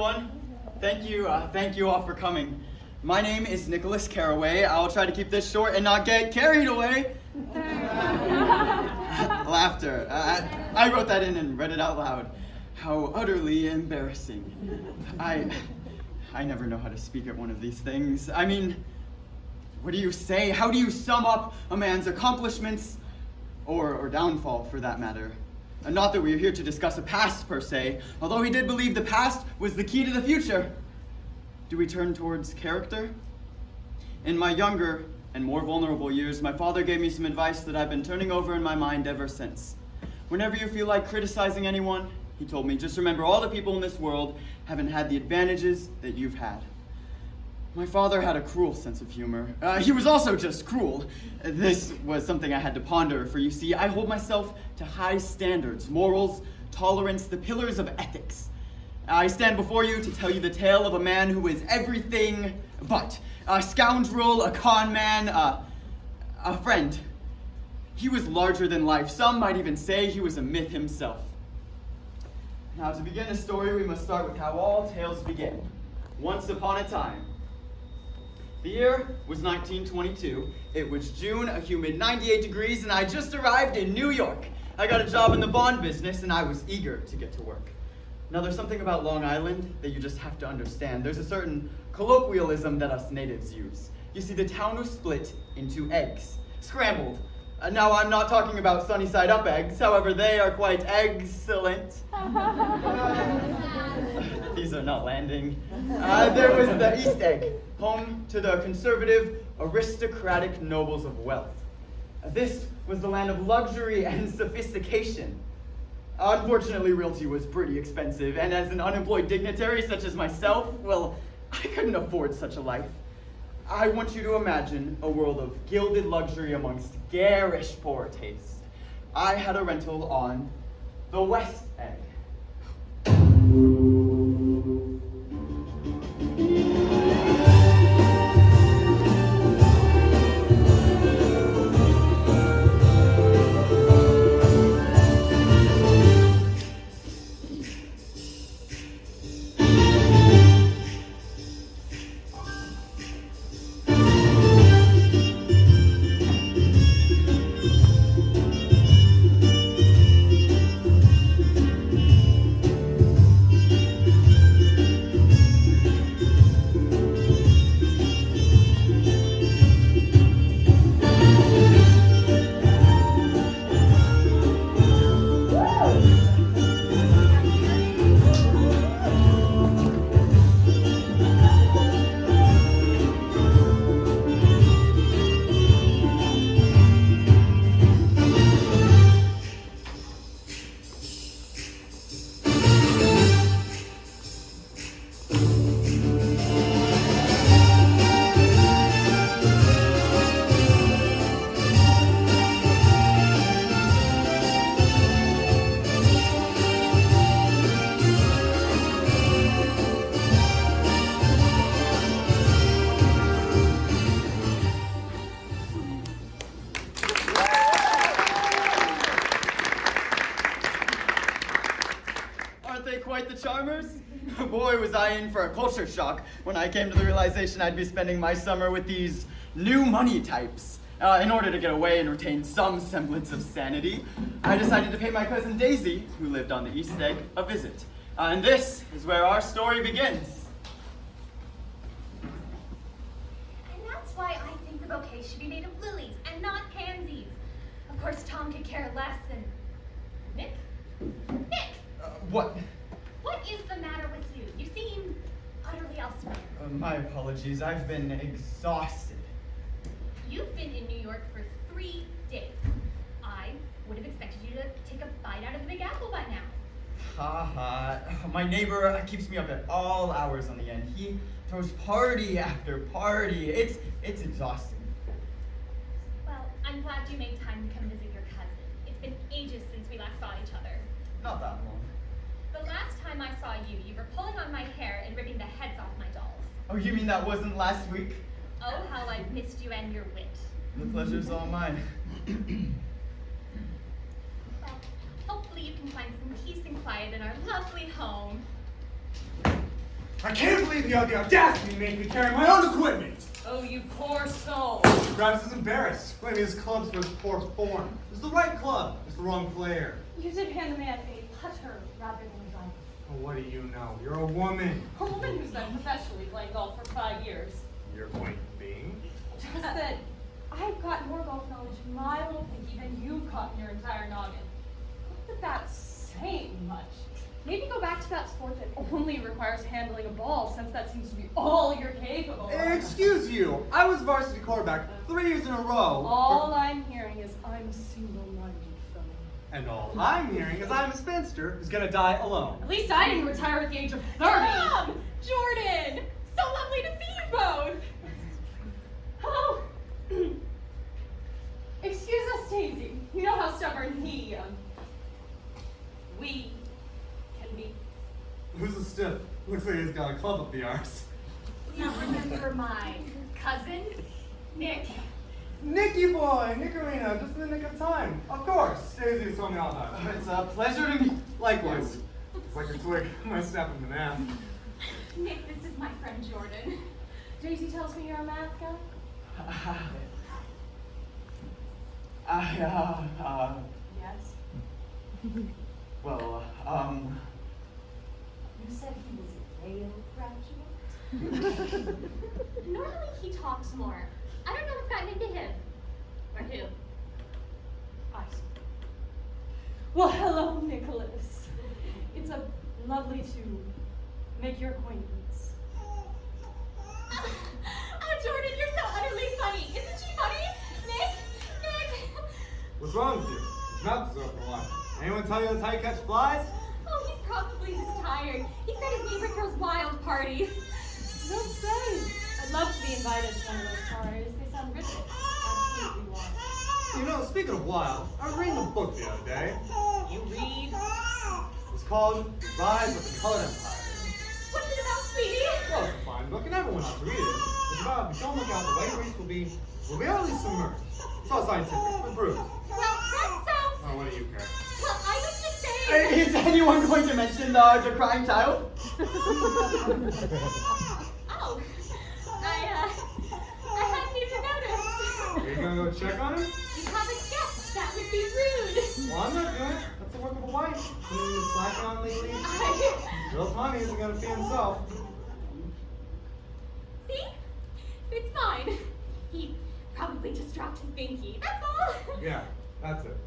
everyone. Thank you all for coming. My name is Nicholas Carraway. I'll try to keep this short and not get carried away. Laughter. I wrote that in and read it out loud. How utterly embarrassing. I never know how to speak at one of these things. I mean, what do you say? How do you sum up a man's accomplishments, or downfall for that matter? Not that we are here to discuss a past per se, although he did believe the past was the key to the future. Do we turn towards character? In my younger and more vulnerable years, my father gave me some advice that I've been turning over in my mind ever since. Whenever you feel like criticizing anyone, he told me, just remember all the people in this world haven't had the advantages that you've had. My father had a cruel sense of humor. He was also just cruel. This was something I had to ponder, for you see, I hold myself to high standards, morals, tolerance, the pillars of ethics. I stand before you to tell you the tale of a man who is everything but. A scoundrel, a con man, a friend. He was larger than life. Some might even say he was a myth himself. Now, to begin a story, we must start with how all tales begin. Once upon a time. The year was 1922. It was June, a humid 98 degrees, and I just arrived in New York. I got a job in the bond business, and I was eager to get to work. Now, there's something about Long Island that you just have to understand. There's a certain colloquialism that us natives use. You see, the town was split into eggs, scrambled. Now, I'm not talking about sunny side up eggs, however, they are quite excellent. These are not landing. There was the East Egg, home to the conservative, aristocratic nobles of wealth. This was the land of luxury and sophistication. Unfortunately, realty was pretty expensive, and as an unemployed dignitary such as myself, well, I couldn't afford such a life. I want you to imagine a world of gilded luxury amongst garish poor taste. I had a rental on the West Egg. Boy, was I in for a culture shock when I came to the realization I'd be spending my summer with these new money types. In order to get away and retain some semblance of sanity, I decided to pay my cousin Daisy, who lived on the East Egg, a visit. And this is where our story begins. And that's why I think the bouquet should be made of lilies and not pansies. Of course, Tom could care less than... Nick? Nick! What? What is the matter with you? You seem utterly elsewhere. My apologies. I've been exhausted. You've been in New York for 3 days. I would have expected you to take a bite out of the Big Apple by now. Ha ha. My neighbor keeps me up at all hours on the end. He throws party after party. It's exhausting. Well, I'm glad you made time to come visit your cousin. It's been ages since we last saw each other. Not that long. The last time I saw you, you were pulling on my hair and ripping the heads off my dolls. Oh, you mean that wasn't last week? Oh, how I've missed you and your wit. The pleasure's all mine. Well, hopefully you can find some peace and quiet in our lovely home. I can't believe you had the audacity to make me carry my own equipment! Oh, you poor soul. Travis is embarrassed. Maybe his club's for his poor form. It's the right club. It's the wrong player. You did hand the man a putter rather than a driver. Oh, what do you know? You're a woman. A woman who's been professionally playing golf for 5 years. Your point being? Just that I've got more golf knowledge in my little pinky than you've got in your entire noggin. Not that that's saying much. Maybe go back to that sport that only requires handling a ball, since that seems to be all you're capable of. Excuse you. I was varsity quarterback 3 years in a row. All I'm hearing is I'm a single-minded fellow. And all I'm hearing is I'm a spinster who's gonna die alone. At least I didn't retire at the age of 30. Tom! Jordan! So lovely to see you both! Oh! Excuse us, Daisy. You know how stubborn we can be. Who's a stiff? Looks like he's got a club up the arse. You remember my cousin, Nick? Nicky boy, Nicarina, just in the nick of time. Of course, Daisy told me all about it. It's a pleasure to meet. Likewise. It's like a twig. I might snap him in half. Nick, this is my friend Jordan. Daisy tells me you're a math guy? Yes. Well, You said he was a Yale graduate? Normally he talks more. I don't know what's gotten into him. Or who. I see. Well, hello, Nicholas. It's a lovely to make your acquaintance. Oh, Jordan, you're so utterly funny. Isn't she funny? Nick? What's wrong with you? His mouth is open wide. Anyone tell you that's how you catch flies? Oh, he's probably just tired. He said his neighbor throws wild parties. Don't say. I'd love to be invited to one of those parties. They sound ridiculous. Absolutely wild. You know, speaking of wild, I was reading a book the other day. You read? It was called Rise of the Colored Empire. What's it about, sweetie? Well, it's a fine book, and everyone ought to read it. It's about if you don't look out, the white race will be utterly submerged. It's all scientific, approved. Well, that sounds... Oh, what do you care? Well, I was just saying... is anyone going to mention the crying child? Oh, I hadn't even noticed. Are you gonna go check on him? You haven't guessed. That would be rude. Well, I'm not doing it. That's the work of a wife. You know, you slacking on lately? Real Tommy isn't gonna feed himself. See? It's fine. He probably just dropped his binky. That's all. Yeah, that's it.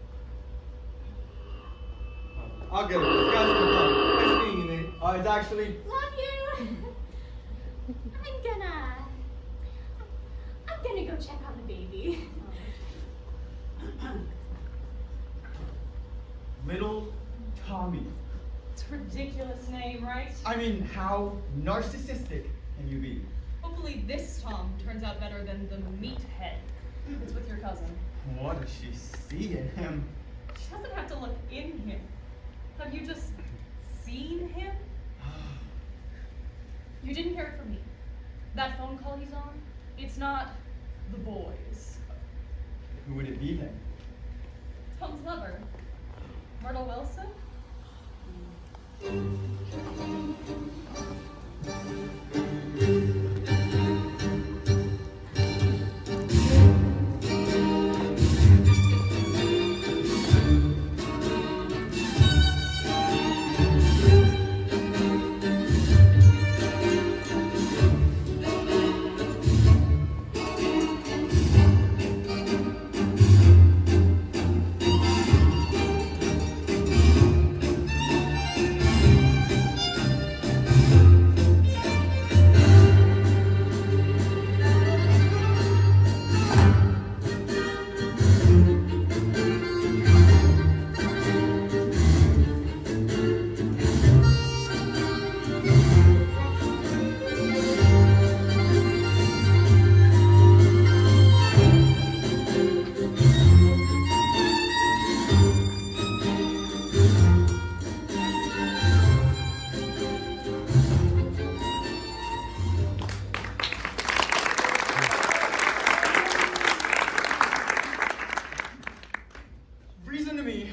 I'll get it. This guy's in the club. Nice meeting you, Nate. It's actually... Love you. I'm gonna go check on the baby. Little Tommy. It's a ridiculous name, right? I mean, how narcissistic can you be? Hopefully this Tom turns out better than the meathead. It's with your cousin. What does she see in him? She doesn't have to look in him. Have you just seen him? You didn't hear it from me. That phone call he's on, it's not the boys. Who would it be then? Tom's lover, Myrtle Wilson?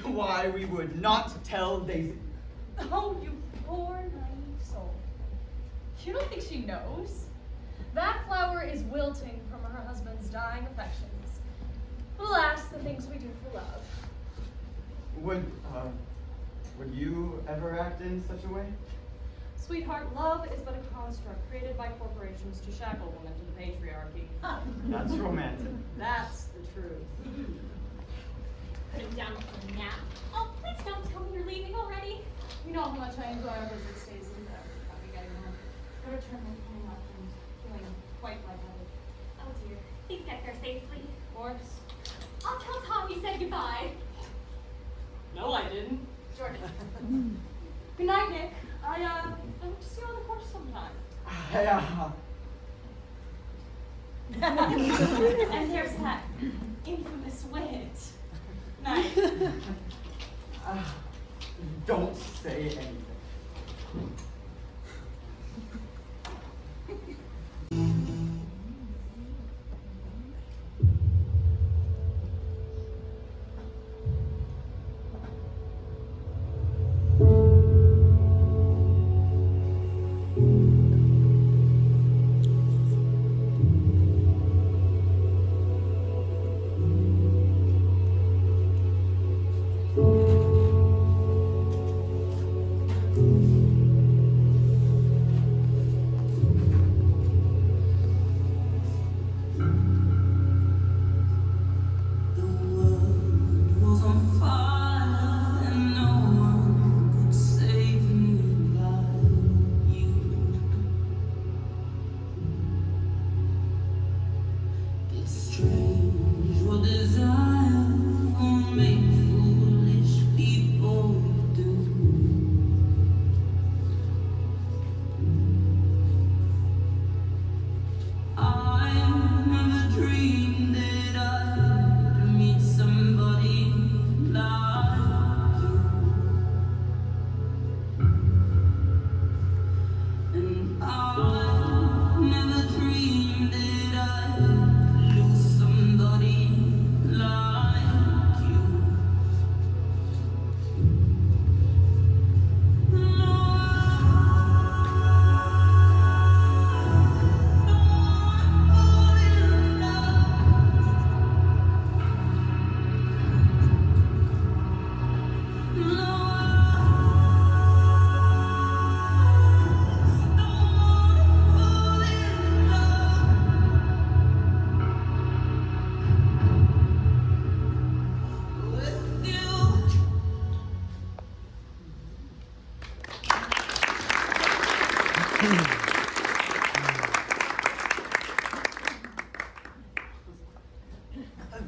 Why we would not tell Daisy. Oh, you poor naive soul. You don't think she knows? That flower is wilting from her husband's dying affections. Alas, the things we do for love. Would you ever act in such a way? Sweetheart, love is but a construct created by corporations to shackle women to the patriarchy. That's romantic. That's the truth. Put him down for a nap. Oh, please don't tell me you're leaving already. You know how much I enjoy our visit stays in there. I'll be getting home. Go to turn my phone off and feeling quite lightheaded. Oh dear. Please get there safely. Of course. I'll tell Tom you said goodbye. No, I didn't. Jordan. Good night, Nick. I hope to see you on the course sometime. And there's that infamous wit. Night. Don't say anything.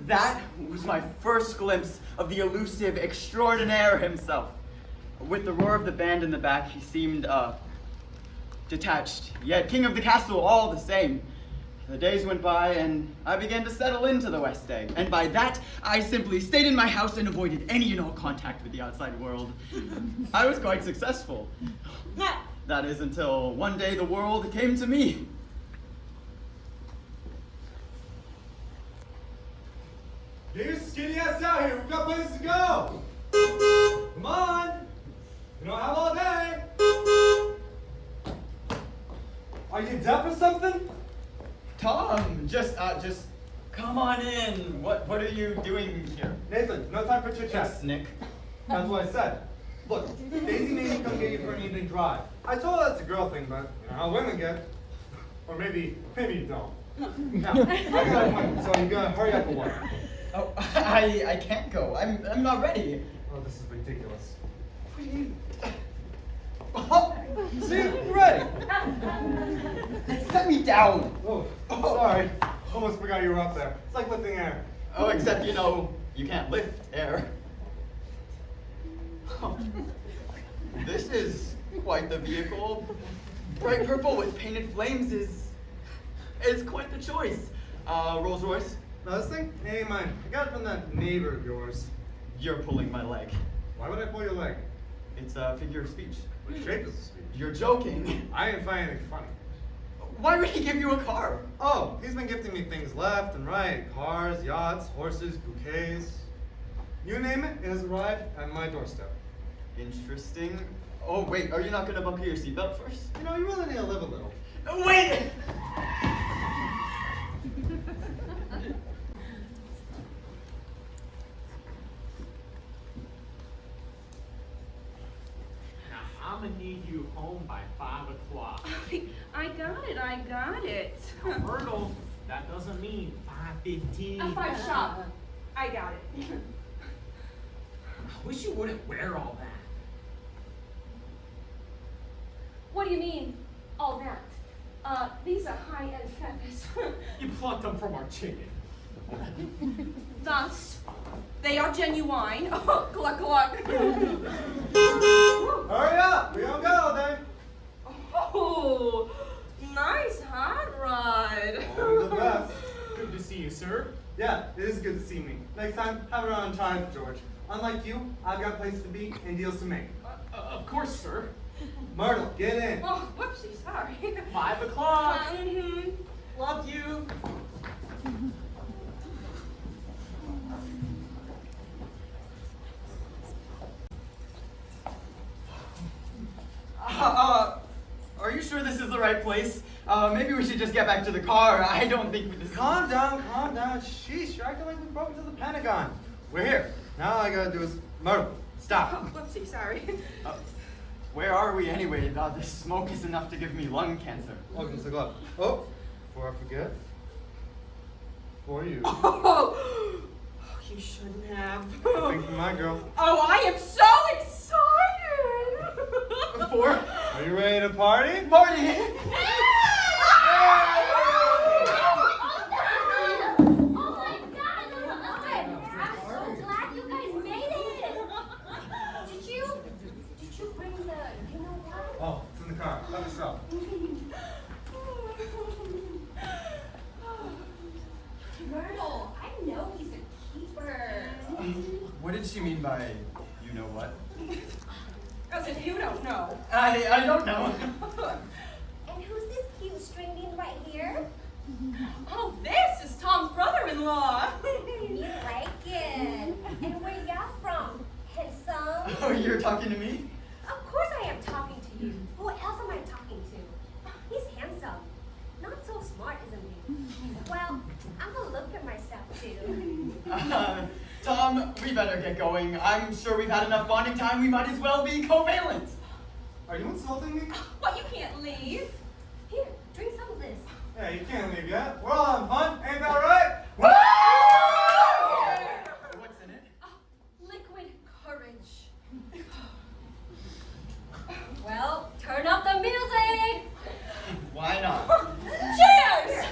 That was my first glimpse of the elusive extraordinaire himself. With the roar of the band in the back, he seemed, detached, yet king of the castle all the same. The days went by, and I began to settle into the West Egg. And by that, I simply stayed in my house and avoided any and all contact with the outside world. I was quite successful. That is until one day the world came to me. Get your skinny ass out here. We've got places to go. Come on. You don't have all day. Are you deaf or something? Tom, just come on in. What are you doing here? Nathan, no time for chit chat. Yes, Nick. That's what I said. Look, Daisy made me come get you for an evening drive. I told her that's a girl thing, but you know how women get. Or maybe you don't. Now, I got a appointment, so you gotta hurry up a while. Oh, I can't go. I'm not ready. Oh, this is ridiculous. Oh, See, you're ready. set me down. Oh, sorry. Almost forgot you were up there. It's like lifting air. Oh, except you can't lift air. Oh, this is quite the vehicle. Bright purple with painted flames is quite the choice. Rolls Royce. Now this thing? Hey, mine. I got it from that neighbor of yours. You're pulling my leg. Why would I pull your leg? It's a figure of speech. What shape is the speech? You're joking. I didn't find anything funny. Why would he give you a car? Oh, he's been gifting me things left and right. Cars, yachts, horses, bouquets. You name it, it has arrived at my doorstep. Interesting. Oh, wait, are you not gonna buckle your seatbelt first? You know, you really need to live a little. Wait! Now, I'm gonna need you home by 5 o'clock. I got it. Now, Myrtle, that doesn't mean 5:15. A 5 shot. I got it. I wish you wouldn't wear all that. What do you mean, all that? These are high-end feathers. You plucked them from our chicken. Thus, they are genuine. Cluck, cluck. Hurry up! We don't got all day. Oh, nice hot rod. Only the best. Good to see you, sir. Yeah, it is good to see me. Next time, have it on time, George. Unlike you, I've got places to be and deals to make. Of course, sir. Myrtle, get in. Oh, whoopsie, sorry. 5 o'clock. Love you. Are you sure this is the right place? Maybe we should just get back to the car. I don't think this is... Calm down. Sheesh, you're acting like we broke into the Pentagon. We're here. Now all I gotta do is, Myrtle, Oh, stop. whoopsie, sorry. Where are we anyway? This smoke is enough to give me lung cancer. Welcome to the club. Oh, before I forget, for you. Oh, you shouldn't have. Thank you, my girl. Oh, I am so excited. For Are you ready to party? Marty! Oh, it's in the car. Help yourself. Myrtle, I know he's a keeper. What did she mean by you know what? As if you don't know. I don't know. And who's this cute string bean right here? Oh, this is Tom's brother-in-law. You like it. And where y'all from? Handsome? Oh, you're talking to me? Of course I am talking to you. Who else am I talking to? He's handsome. Not so smart, isn't he? Well, I'm gonna look at myself too. Tom, we better get going. I'm sure we've had enough bonding time. We might as well be covalent. Are you insulting me? What, you can't leave? Here, drink some of this. Yeah, you can't leave yet. We're all having fun. Ain't that right? What's in it? Liquid courage. Well, turn up the music! Why not? Cheers!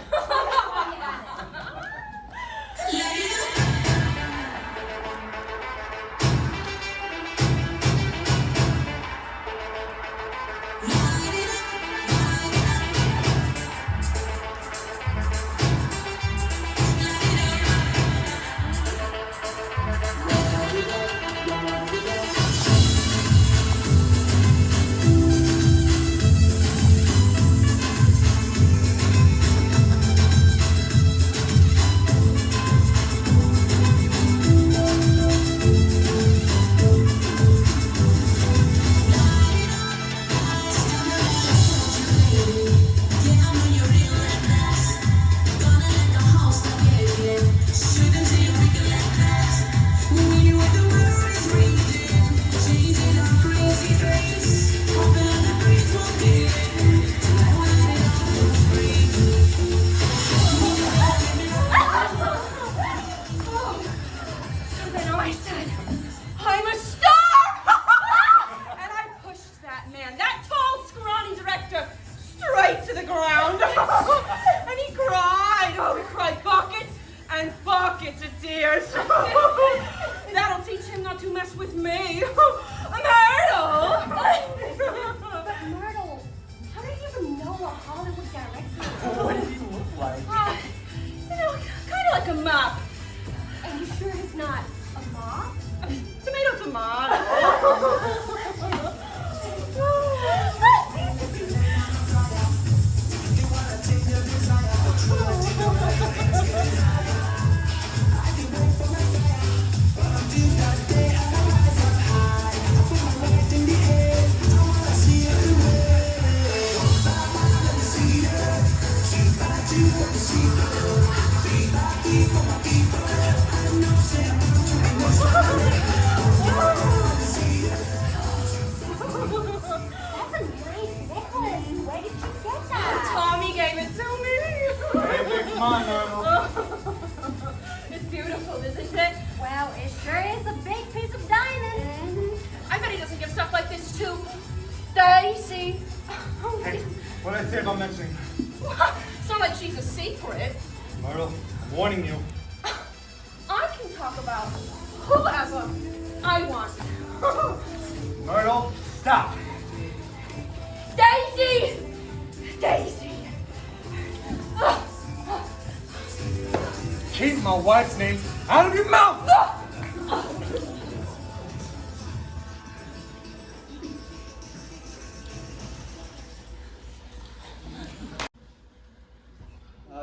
La That's a nice necklace. Where did you get that? Tommy gave it to me. Hey, big mine, Myrtle. It's beautiful, isn't it? Well, it sure is a big piece of diamond. I bet he doesn't give stuff like this to Daisy. Hey, what did I say about mentioning her? It's not like she's a secret. Myrtle, I'm warning you. I can talk about whoever I want. Myrtle, stop. Daisy! Daisy! Keep my wife's name out of your mouth!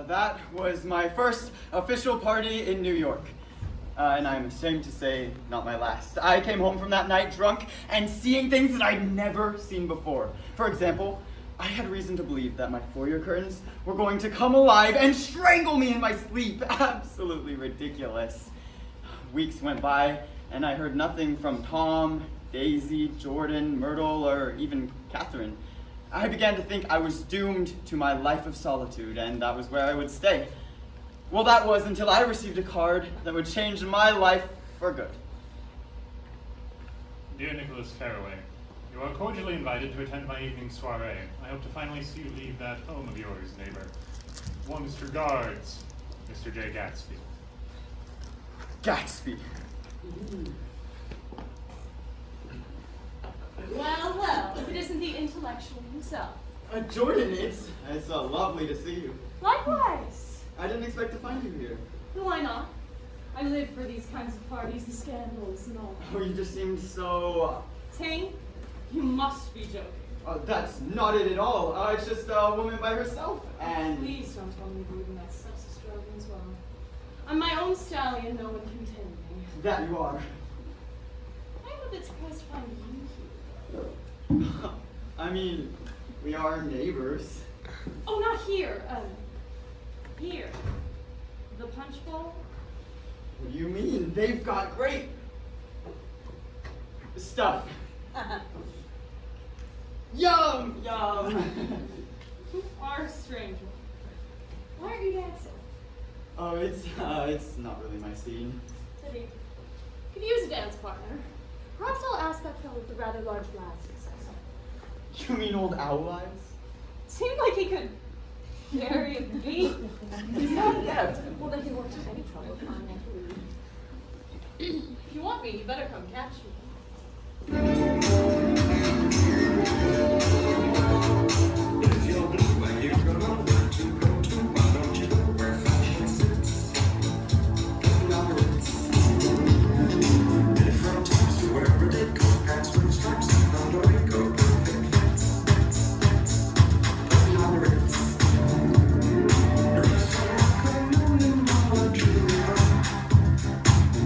That was my first official party in New York. And I'm ashamed to say, not my last. I came home from that night drunk and seeing things that I'd never seen before. For example, I had reason to believe that my foyer curtains were going to come alive and strangle me in my sleep. Absolutely ridiculous. Weeks went by and I heard nothing from Tom, Daisy, Jordan, Myrtle, or even Catherine. I began to think I was doomed to my life of solitude, and that was where I would stay. Well, that was until I received a card that would change my life for good. Dear Nicholas Carraway, you are cordially invited to attend my evening soiree. I hope to finally see you leave that home of yours, neighbor. Warmest regards, Mr. J. Gatsby. Gatsby. Well, if it isn't the intellectual himself. Jordan, it's lovely to see you. Likewise. I didn't expect to find you here. Why not? I live for these kinds of parties and scandals and all. Oh, you just seemed so... Ting, you must be joking. That's not it at all. It's just a woman by herself, and... Please don't tell me even that's sexist jargon as well. I'm my own stallion, no one can tame me. That you are. I'm a bit surprised to find you here. I mean, we are neighbors. Oh, not here. Here. The punch bowl? What do you mean? They've got great stuff. Yum, yum. You are a stranger. Why aren't you dancing? Oh, it's not really my scene. Pity. Could use a dance partner. Perhaps I'll ask that fellow with the rather large glasses. You mean old Owl Eyes? Seemed like he could carry a beat. He's not deaf. Well, then he won't have any trouble finding a lead. If you want me, you better come catch me. If you're blue, where you gonna learn to go to? Why don't you go where fashion sits? Looking on the roots. Different types to wear a day coat, pants with stripes, and under a coat, perfect fits. Looking on the roots. Dress for rock and roll in my Julia.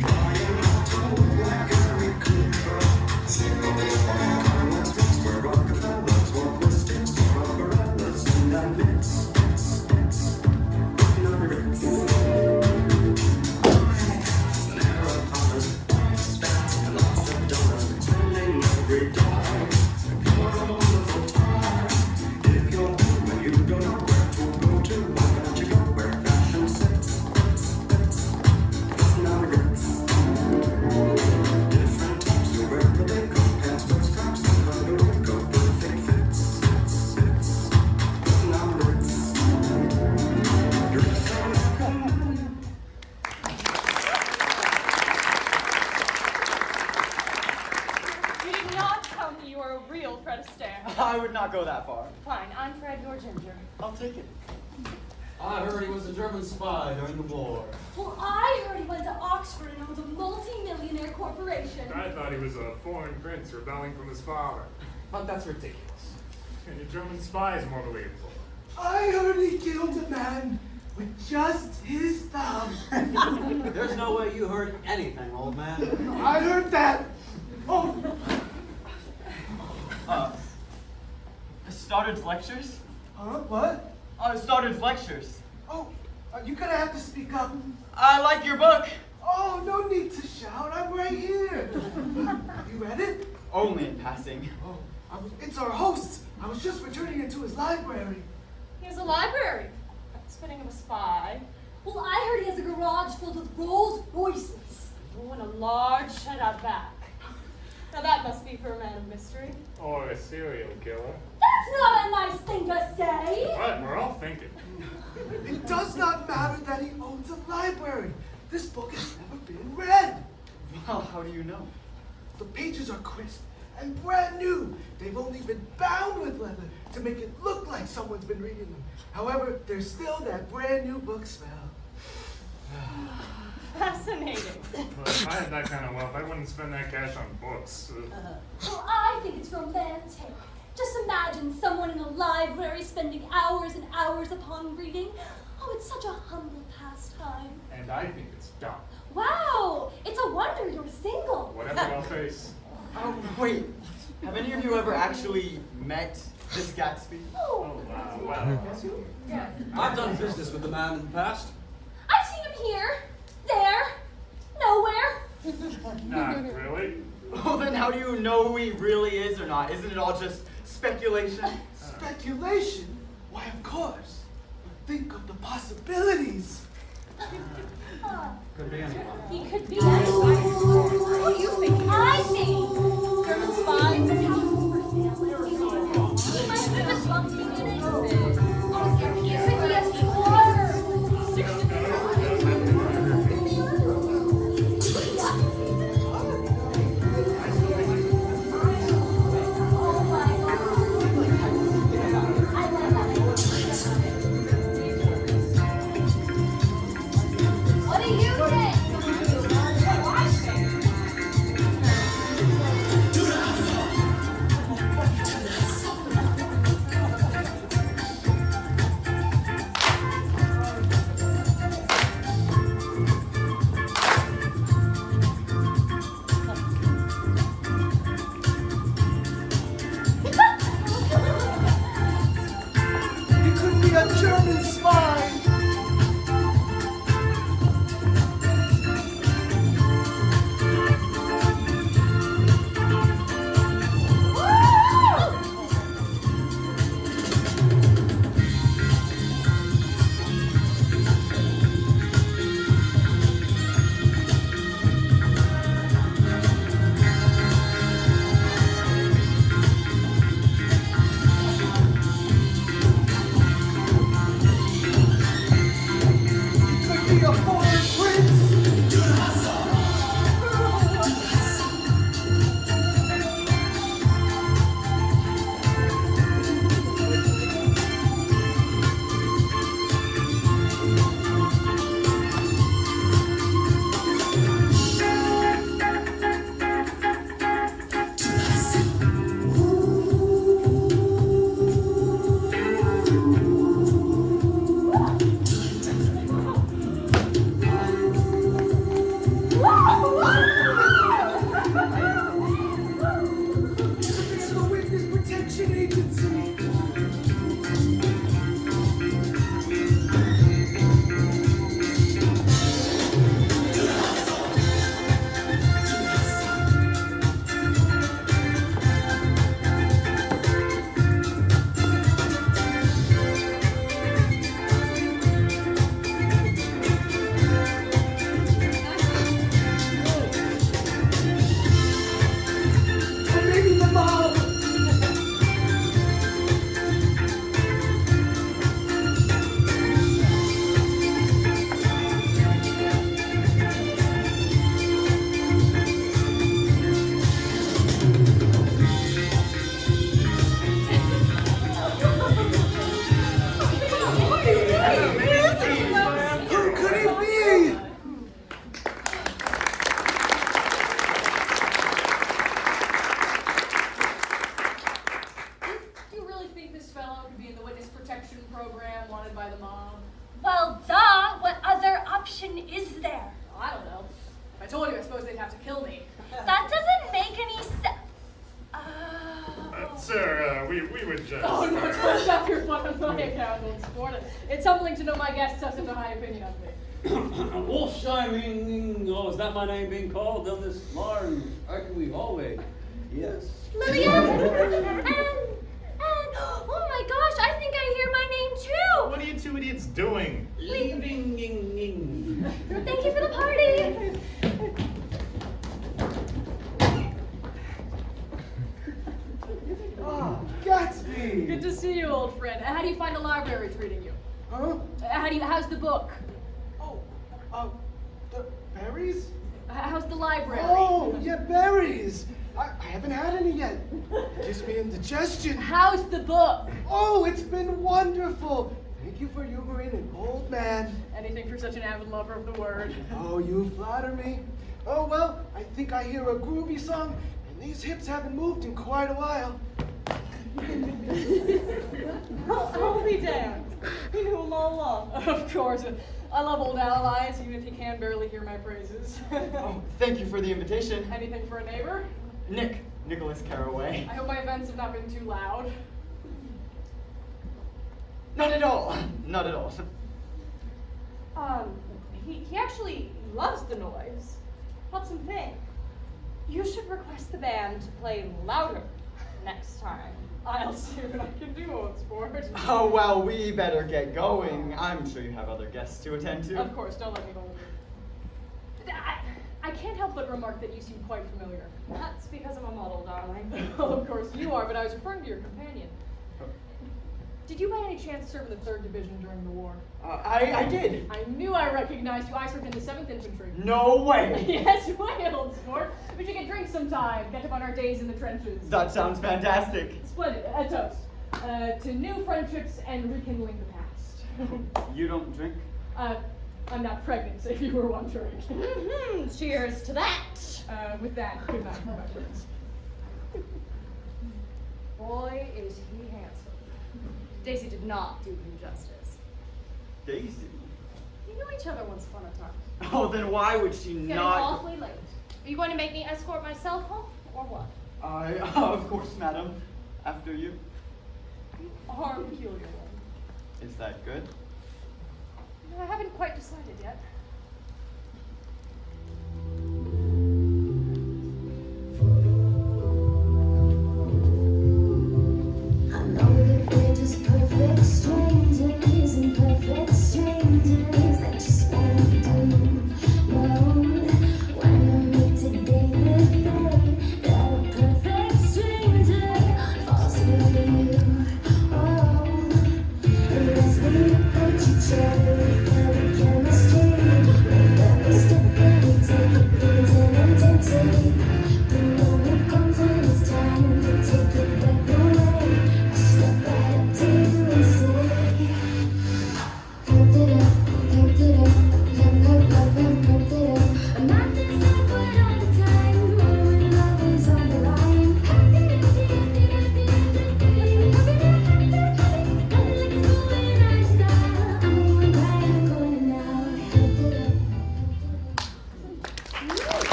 Trying not to look like Harry Cooper. Sing a little more context where Rockefellers wore Christians, Barbarettas, and that mix. Looking on the roots. Marathoners, spats, and lots of dollars, spending every dollar. What a wonderful time. If you're blue and you don't know where to go to, why don't you go where fashion sits? Looking on the roots. Different types to wear a day coat, pants with straps, and under a coat, perfect fits. Looking on the roots. Dress for rock and roll. You did not tell me you were a real Fred Astaire. I would not go that far. Fine, I'm Fred, you're Ginger. I'll take it. I heard he was a German spy during the war. Well, I heard he went to Oxford and owns a multi-millionaire corporation. I thought he was a foreign prince rebelling from his father. But that's ridiculous. And a German spy is more believable. I heard he killed a man with just his thumb. There's no way you heard anything, old man. I heard that. Oh, Stoddard's lectures? huh? What? Stoddard's lectures. Oh, You're gonna have to speak up. I like your book. Oh, no need to shout. I'm right here. Have you read it? Only in passing. Oh, it's our host. I was just returning it to his library. He has a library. That's fitting of a spy. Well, I heard he has a garage filled with Rolls Royces. Oh, and a large shed out back. Now that must be for a man of mystery. Or a serial killer. That's not a nice thing to say. What? We're all thinking. It does not matter that he owns a library. This book has never been read. Well, how do you know? The pages are crisp and brand new. They've only been bound with leather to make it look like someone's been reading them. However, there's still that brand new book smell. Fascinating. Well, if I had that kind of wealth, I wouldn't spend that cash on books. Well, I think it's romantic. Just imagine someone in a library spending hours and hours upon reading. Oh, it's such a humble pastime. And I think it's dumb. Wow, it's a wonder you're single. Whatever I'll face. Oh, wait. Have any of you ever actually met this Gatsby? Oh, wow. Well, Yeah. I've done business with the man in the past. I've seen him here, there, nowhere. not really. Oh, then how do you know who he really is or not? Isn't it all just speculation? Speculation? Why, of course. But think of the possibilities. Could be anyone. He could be anyone. Who do you think? I think German spies and he might be the something in it. He could be a squatter. Oh my God. I like that. What do you think? What I think. He could be a German spy. Could be a foreign prince. It's the Witness Protection Agency. Or maybe the mob. Who could it be? Do you really think this fellow could be in the witness protection program wanted by the mob? Well, duh. What other option is there? I don't know. If I told you, I suppose they'd have to kill me. That doesn't make any sense. Sir, we would just... Oh, no, don't stop your fun on my account, old sport. It's humbling to know my guests have such a high opinion of me. Wolfsheiming, oh, is that my name being called down this large, archery hallway? Yes. Lillian! And, oh my gosh, I think I hear my name too! What are you two idiots doing? Leaving. Thank you for the party! Ah, Gatsby! Good to see you, old friend. How do you find the library treating you? Huh? How's the book? Oh, the berries? How's the library? Oh, yeah, berries. I haven't had any yet. Gives me indigestion. How's the book? Oh, it's been wonderful. Thank you for humoring an old man. Anything for such an avid lover of the word. Oh, you flatter me. Oh, well, I think I hear a groovy song, and these hips haven't moved in quite a while. I'll be damned. You knew him all along. Of course. I love old allies, even if you can barely hear my praises. Oh, thank you for the invitation. Anything for a neighbor? Nicholas Carraway. I hope my events have not been too loud. Not at all. Not at all. He actually loves the noise. Helps him think. You should request the band to play louder next time. I'll see what I can do, old sport. Oh, well, we better get going. I'm sure you have other guests to attend to. Of course, don't let me hold you. I can't help but remark that you seem quite familiar. That's because I'm a model, darling. Well, of course you are, but I was referring to your companion. Did you by any chance serve in the 3rd Division during the war? I did. I knew I recognized you. I served in the 7th Infantry. No way. Yes, way, old sport. We should get drinks sometime. Catch up on our days in the trenches. That sounds fantastic. Splendid. A toast. To new friendships and rekindling the past. You don't drink? I'm not pregnant, so if you were wondering. Cheers to that! With that, good night, my friends. Boy, is he handsome. Daisy did not do him justice. Daisy? We knew each other once upon a time. Oh, then why would she It's getting not? awfully late. Are you going to make me escort myself home, or what? Of course, madam. After you. You are a peculiar one. Is that good? I haven't quite decided yet. I know that we're just perfect strangers and perfect strangers that just won't do. No, when I meet today with day, that a perfect stranger falls for you. Oh, and as we approach each other, we feel the chemistry. With every step that we take, it builds an intensity. The moment comes when it's time to take it back away. I step right up to you and say, pump it up, pump it up, pump it up. I'm not this awkward all the time, when love is on the line. Pump it up, pump it up, let's go in our style. I'm going right in the corner now. Pump it up,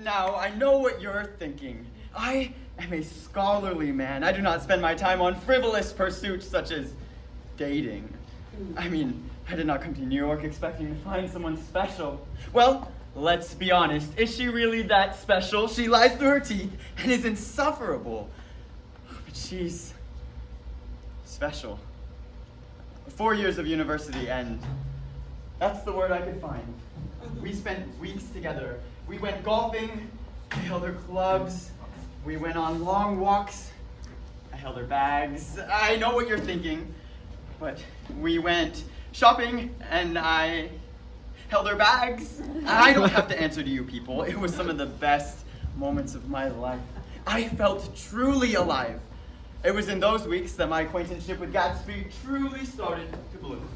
Now, I know what you're thinking. I am a scholarly man. I do not spend my time on frivolous pursuits such as dating. I mean, I did not come to New York expecting to find someone special. Well, let's be honest. Is she really that special? She lies through her teeth and is insufferable. But she's special. 4 years of university, and that's the word I could find. We spent weeks together. We went golfing. I held her clubs. We went on long walks. I held her bags. I know what you're thinking, but we went shopping, and I held her bags. I don't have to answer to you people. It was some of the best moments of my life. I felt truly alive. It was in those weeks that my acquaintanceship with Gatsby truly started to bloom.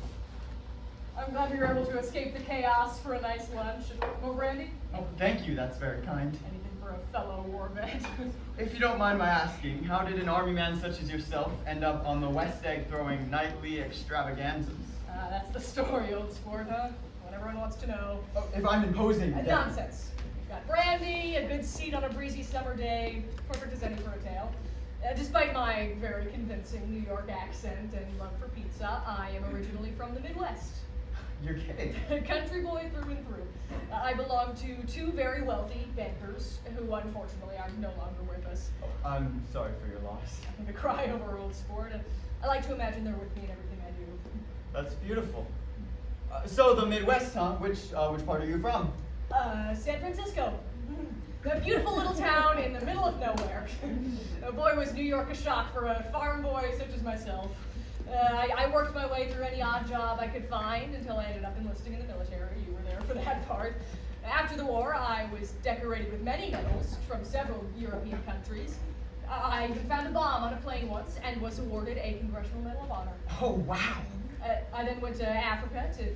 I'm glad we were able to escape the chaos for a nice lunch. More brandy? Oh, thank you. That's very kind. Anything for a fellow war vet. If you don't mind my asking, how did an army man such as yourself end up on the West Egg throwing nightly extravaganzas? That's the story, old sport, huh? what everyone wants to know. Oh, if I'm imposing, then... Nonsense. We've got brandy, a good seat on a breezy summer day, perfect as any for a tale. Despite my very convincing New York accent and love for pizza, I am originally from the Midwest. You're kidding. Country boy through and through. I belong to two very wealthy bankers who unfortunately are no longer with us. Oh, I'm sorry for your loss. I think I cry over old sport, and I like to imagine they're with me in everything I do. That's beautiful. So the Midwest, huh? Which part are you from? San Francisco. A beautiful little town in the middle of nowhere. Boy, was New York a shock for a farm boy such as myself. I worked my way through any odd job I could find until I ended up enlisting in the military. You were there for that part. After the war, I was decorated with many medals from several European countries. I even found a bomb on a plane once and was awarded a Congressional Medal of Honor. Oh, wow. I then went to Africa to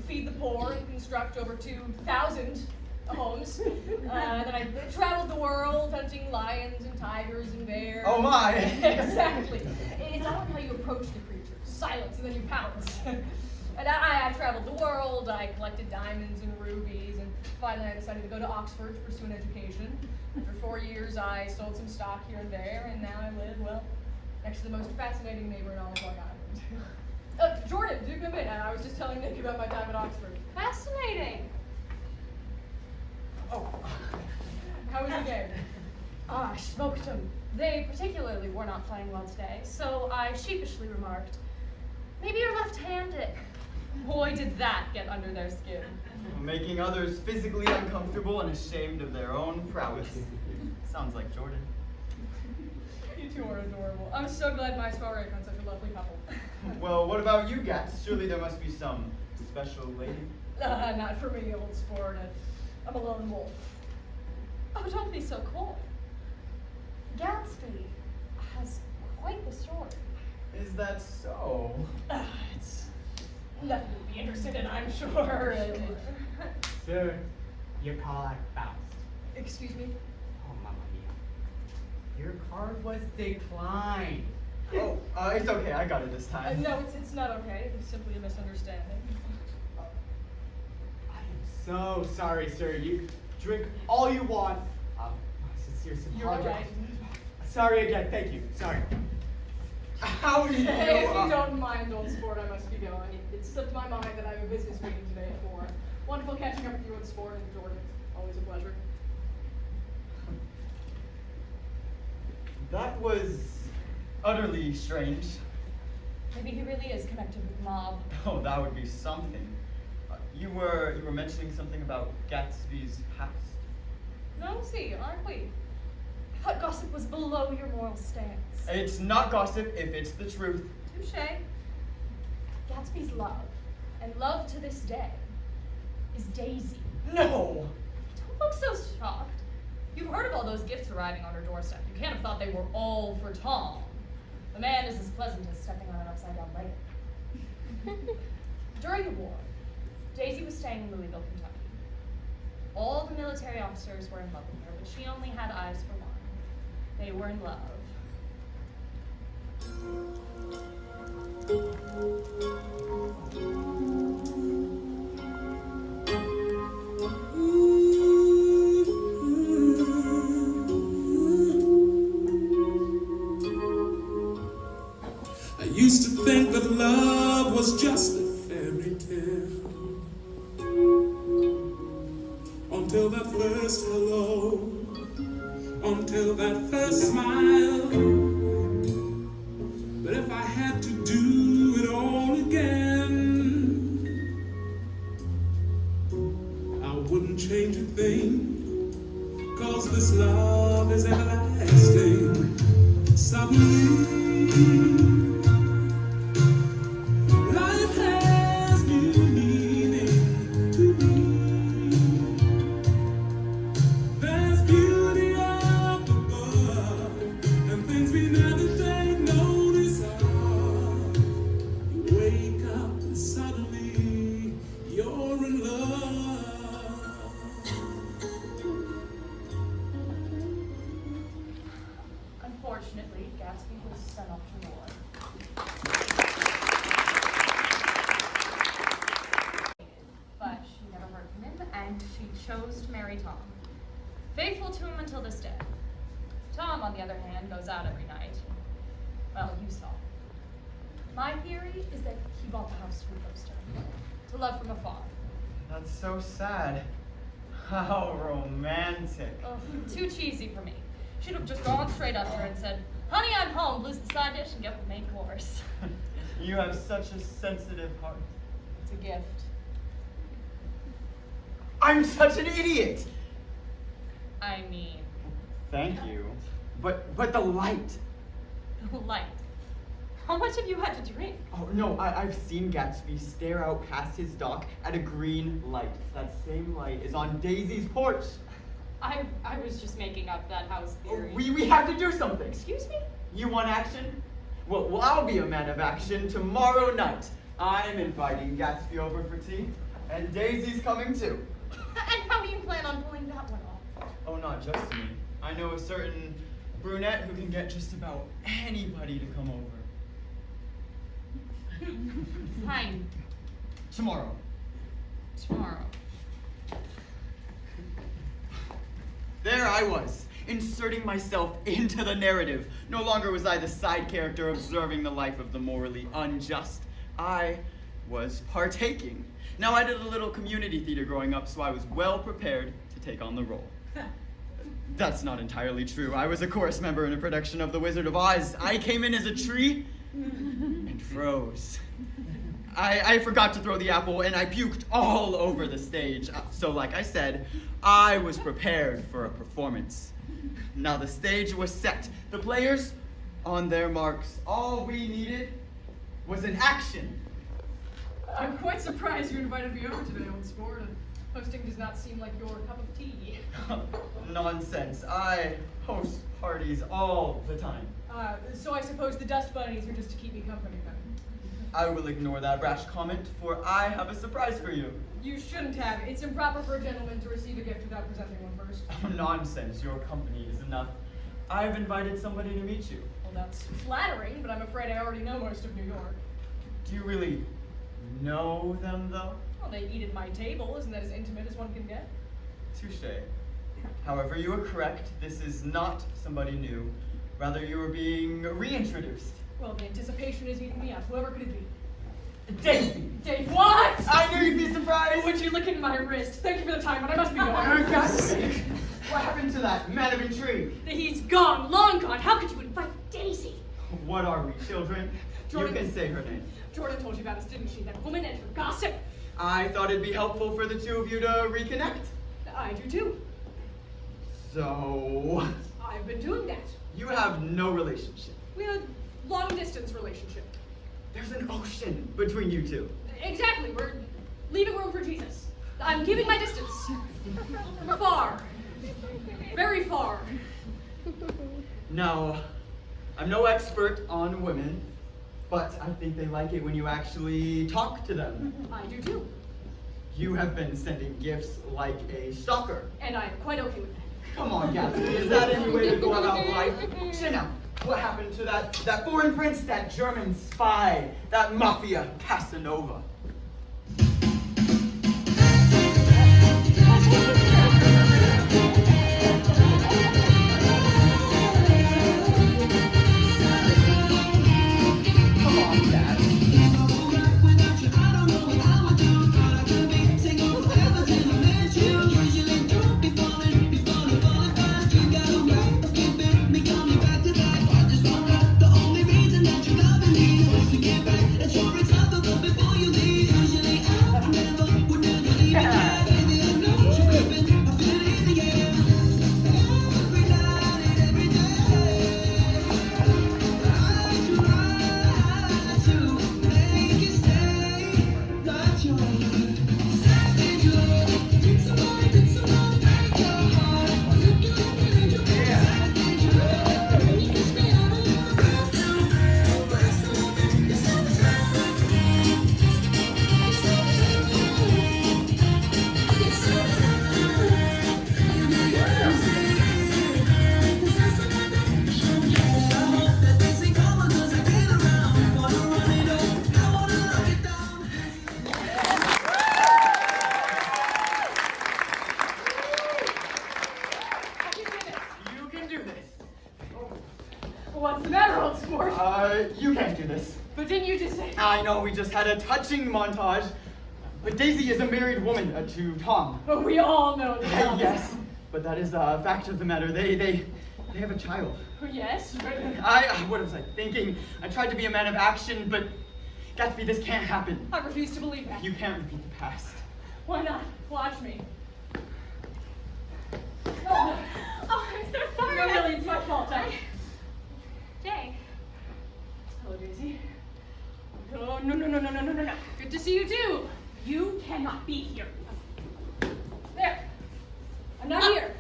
feed the poor and construct over 2,000 homes. Then I traveled the world hunting lions and tigers and bears. Oh my! Exactly. It's all how you approach the creature. Silence and then you pounce. And I traveled the world. I collected diamonds and rubies, and finally I decided to go to Oxford to pursue an education. After 4 years, I sold some stock here and there, and now I live, well, next to the most fascinating neighbor in all of Long Island. Jordan, do come in. I was just telling Nick about my time at Oxford. Fascinating. Oh, how was the game? I smoked them. They particularly were not playing well today, so I sheepishly remarked, maybe you're left-handed. Boy, did that get under their skin. Making others physically uncomfortable and ashamed of their own prowess. Sounds like Jordan. You two are adorable. I'm so glad my soiree found such a lovely couple. Well, what about you, Gats? Surely there must be some special lady? Not for me, old sport. I'm a lone wolf. Oh, don't be so cold. Gatsby has quite the story. Is that so? It's nothing to be interested in, I'm sure. Sir, your card bounced. Excuse me? Oh, mamma mia. Your card was declined. Oh, it's okay. I got it this time. No, it's not okay. It's simply a misunderstanding. I am so sorry, sir. You drink all you want. My sincere You're all apologies. right. Sorry again. Thank you. Sorry. How do you If you don't mind, old sport, I must be going. It slipped my mind that I have a business meeting today at 4. Wonderful catching up with you, old sport, and Jordan. Always a pleasure. That was utterly strange. Maybe he really is connected with the mob. Oh, that would be something. You were mentioning something about Gatsby's past. Nosy, aren't we? I thought gossip was below your moral stance. It's not gossip if it's the truth. Touché. Gatsby's love, and love to this day, is Daisy. No! Don't look so shocked. You've heard of all those gifts arriving on her doorstep. You can't have thought they were all for Tom. The man is as pleasant as stepping on an upside-down wagon. During the war, Daisy was staying in Louisville, Kentucky. All the military officers were in love with her, but she only had eyes for one. They were in love. I used to think that love was just a fairy tale, until that first hello, until that first smile. But if I had to do it all again, I wouldn't change a thing, 'cause this love is everlasting. Suddenly life has new meaning to me. There's beauty up above, and things we never take notice of. You wake up and suddenly you're in love. Unfortunately, Gatsby was sent off to war. But proposed to marry Tom. Faithful to him until this day. Tom, on the other hand, goes out every night. Well, you saw. My theory is that he bought the house to propose to her. To love from afar. That's so sad. How romantic. Oh, too cheesy for me. Should have just gone straight up to her and said, "Honey, I'm home. Lose the side dish and get the main course." You have such a sensitive heart. It's a gift. I'm such an idiot! I mean, Thank you. But the light. light. How much have you had to drink? Oh, no, I've seen Gatsby stare out past his dock at a green light. That same light is on Daisy's porch. I was just making up that house theory. We have to do something. Excuse me? You want action? Well, I'll be a man of action tomorrow night. I'm inviting Gatsby over for tea, and Daisy's coming too. And how do you plan on pulling that one off? Oh, not just me. I know a certain brunette who can get just about anybody to come over. Fine. Tomorrow. Tomorrow. There I was, inserting myself into the narrative. No longer was I the side character observing the life of the morally unjust. I was partaking. Now, I did a little community theater growing up, so I was well prepared to take on the role. That's not entirely true. I was a chorus member in a production of The Wizard of Oz. I came in as a tree and froze. I forgot to throw the apple, and I puked all over the stage. So like I said, I was prepared for a performance. Now the stage was set. The players on their marks. All we needed was an action. I'm quite surprised you invited me over today, old sport. Hosting does not seem like your cup of tea. Nonsense. I host parties all the time. So I suppose the dust bunnies are just to keep me company then. I will ignore that brash comment, for I have a surprise for you. You shouldn't have. It's improper for a gentleman to receive a gift without presenting one first. Oh, nonsense. Your company is enough. I've invited somebody to meet you. Well, that's flattering, but I'm afraid I already know most of New York. Do you really know them, though? Well, they eat at my table. Isn't that as intimate as one can get? Touche. However, you are correct. This is not somebody new. Rather, you are being reintroduced. Well, the anticipation is eating me up. Whoever could it be? Daisy! Dave, what? I knew you'd be surprised! Would you licking my wrist? Thank you for the time, but I must be going. For God's sake! What happened to that man of intrigue? He's gone, long gone. How could you invite Daisy? What are we, children? Jordan. You can say her name. Jordan told you about us, didn't she? That woman and her gossip. I thought it'd be helpful for the two of you to reconnect. I do too. So, I've been doing that. you have no relationship. We had a long distance relationship. There's an ocean between you two. Exactly. We're leaving room for Jesus. I'm keeping my distance. From far. Very far. Now, I'm no expert on women, but I think they like it when you actually talk to them. I do too. You have been sending gifts like a stalker. And I'm quite okay with that. Come on, Gatsby, is that any way to go about life? Chin up. What happened to that foreign prince, that German spy, that mafia Casanova? Come on, Dad. What's the matter, old sport? You can't do this. But didn't you just say? I know we just had a touching montage, but Daisy is a married woman to Tom. But we all know that. Yes, but that is a fact of the matter. They have a child. Yes, but... What was I thinking? I tried to be a man of action, but Gatsby, this can't happen. I refuse to believe that. You can't repeat the past. Why not? Watch me. Oh, I'm so sorry. No, really, it's my fault. Jay. Hello, Daisy. Oh, no. Good to see you too. You cannot be here. There. I'm not here.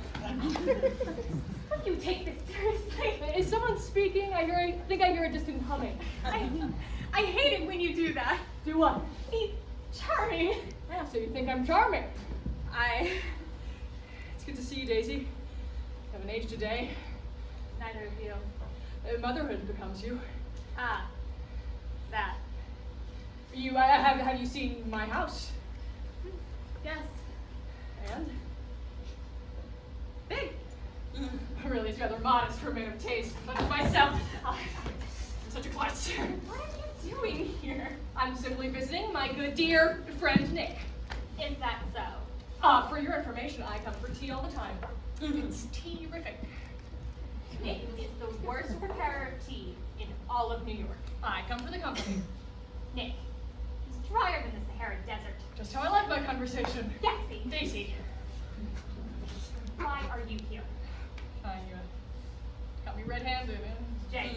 You take this seriously. Is someone speaking? I think I hear a distant humming. I hate it when you do that. Do what? Be charming. Yeah, so you think I'm charming? It's good to see you, Daisy. Haven't aged today. Neither of you. Motherhood becomes you. Ah, that. Have you seen my house? Yes. And? Big. Really, it's rather modest for a man of taste. But for myself, I'm such a klutz. What are you doing here? I'm simply visiting my good dear friend Nick. Is that so? For your information, I come for tea all the time. It's tea-rific. Nick is the worst preparer of tea in all of New York. I come for the company. Nick, he's drier than the Sahara Desert. Just how I like my conversation. Gatsby. Daisy. Why are you here? Got me red-handed. Jay.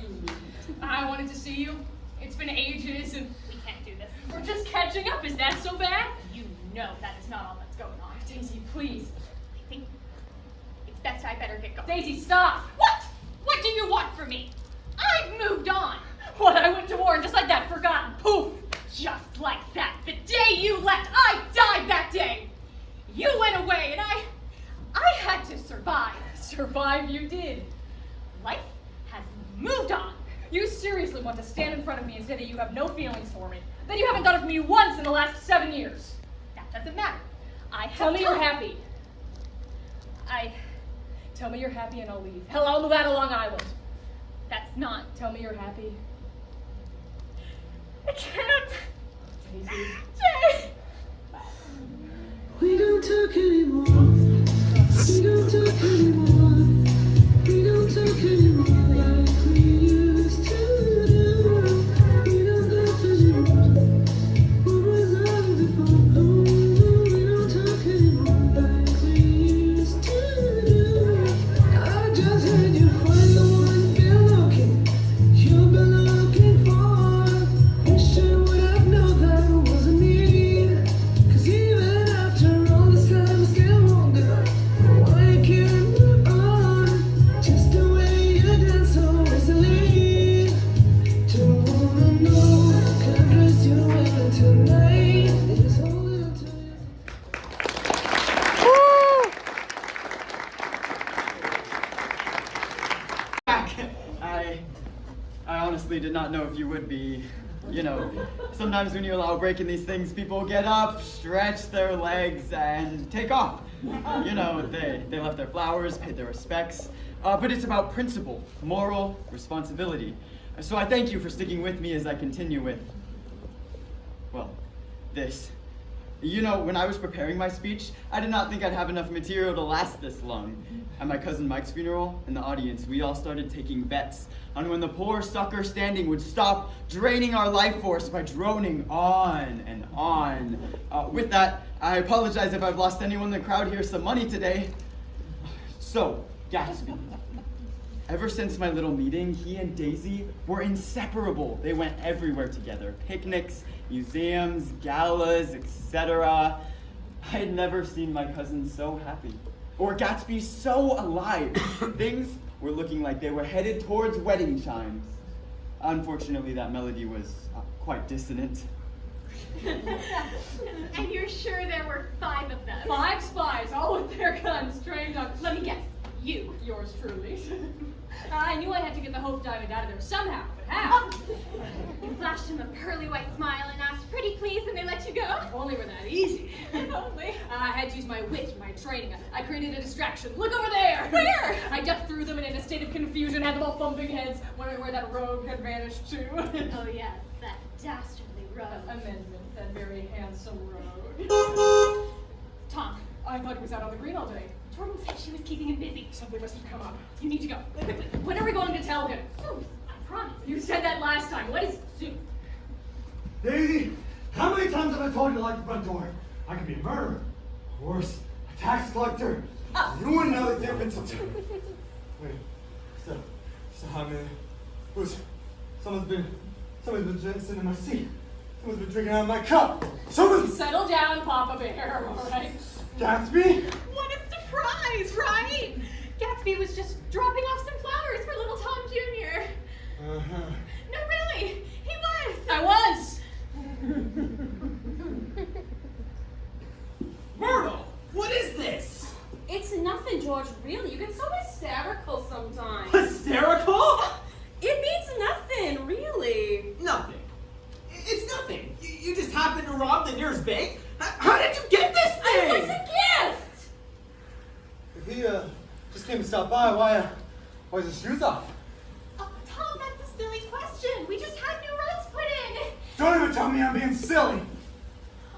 I wanted to see you. It's been ages, and We can't do this. we're just catching up. Is that so bad? You know that is not all that's going on. Daisy, please. I think it's best I better get going. Daisy, stop. What? What do you want from me? I've moved on. What? I went to war and just like that, forgotten. Poof. Just like that. The day you left, I died that day. You went away and I had to survive. Survive you did. Life has moved on. You seriously want to stand in front of me and say that you have no feelings for me? That you haven't thought of me once in the last 7 years? That doesn't matter. I have Tell me you're time. happy. Tell me you're happy and I'll leave. Hell, I'll move out of Long Island. That's not. Tell me you're happy. I can't. Daisy. Jay. We don't talk anymore. We don't talk anymore. We don't talk anymore like we used to do. We don't laugh anymore. What was I before? Oh, we don't talk anymore like we used to do. I just had you find the one you've been looking for. Wish I would have known that wasn't me. 'Cause even after all this time, I still wonder why I can't move on. Just the way you dance so easily. Don't wanna know, can't dress you well tonight. Just hold it until you. I honestly did not know if you would be. You know, sometimes when you allow a break in these things, people get up, stretch their legs, and take off. You know, they left their flowers, paid their respects. But it's about principle, moral responsibility. So I thank you for sticking with me as I continue with, well, this. You know, when I was preparing my speech, I did not think I'd have enough material to last this long. At my cousin Mike's funeral, in the audience, we all started taking bets on when the poor sucker standing would stop draining our life force by droning on and on. With that, I apologize if I've lost anyone in the crowd here some money today. So, Gatsby. Ever since my little meeting, he and Daisy were inseparable. They went everywhere together. Picnics, museums, galas, etc. I had never seen my cousin so happy. Or Gatsby so alive. Things were looking like they were headed towards wedding chimes. Unfortunately, that melody was quite dissonant. And you're sure there were 5 of them? 5 spies, all with their guns trained on. Let me guess. You. Yours truly. I knew I had to get the Hope Diamond out of there somehow, but How? You flashed him a pearly white smile and asked, "Pretty please," and they let you go. If only were that easy. If only. I had to use my wit, my training. I created a distraction. Look over there! Where? I ducked through them and in a state of confusion had them all bumping heads, wondering where that rogue had vanished to. Oh yes, that dastardly rogue. Amendment, that very handsome rogue. Tom, I thought he was out on the green all day. Jordan said she was keeping him busy. Something must have come up. You need to go. Quickly. When are we going to tell him? Soon, I promise. You said that last time. What is soon? Daisy, how many times have I told you to lock the front door? I could be a murderer, or worse, a tax collector. You wouldn't know the difference until. Wait, so how many? Someone's been sitting in my seat. Someone's been drinking out of my cup. Settle down, Papa Bear, all right? Gatsby? What a surprise, right? Gatsby was just dropping off some flowers for little Tom Jr. Uh-huh. No, really, he was. I was. Myrtle, what is this? It's nothing, George, really. You get so hysterical sometimes. Hysterical? It means nothing, really. Nothing. It's nothing. You just happened to rob the nearest bank? How did you get this thing? It was a gift! If he just came to stop by, why is his shoes off? Oh, Tom, that's a silly question. We just had new rugs put in. Don't even tell me I'm being silly.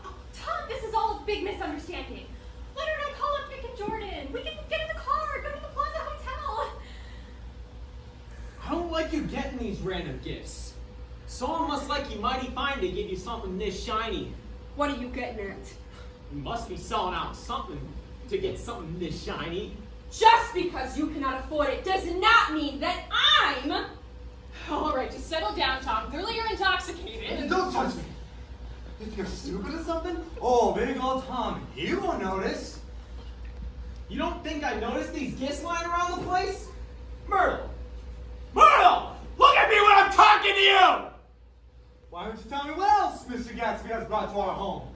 Oh, Tom, this is all a big misunderstanding. Why don't I call up Nick and Jordan? We can get in the car, go to the Plaza Hotel. I don't like you getting these random gifts. Someone must like you mighty fine to give you something this shiny. What are you getting at? You must be selling out something to get something this shiny. Just because you cannot afford it does not mean that I'm... All right, just settle down, Tom. Clearly you're intoxicated. Don't touch me. You think I'm stupid or something? Oh, big old Tom, he won't notice. You don't think I noticed these gifts lying around the place? Myrtle! Myrtle! Look at me when I'm talking to you! Why don't you tell me what else Mr. Gatsby has brought to our home?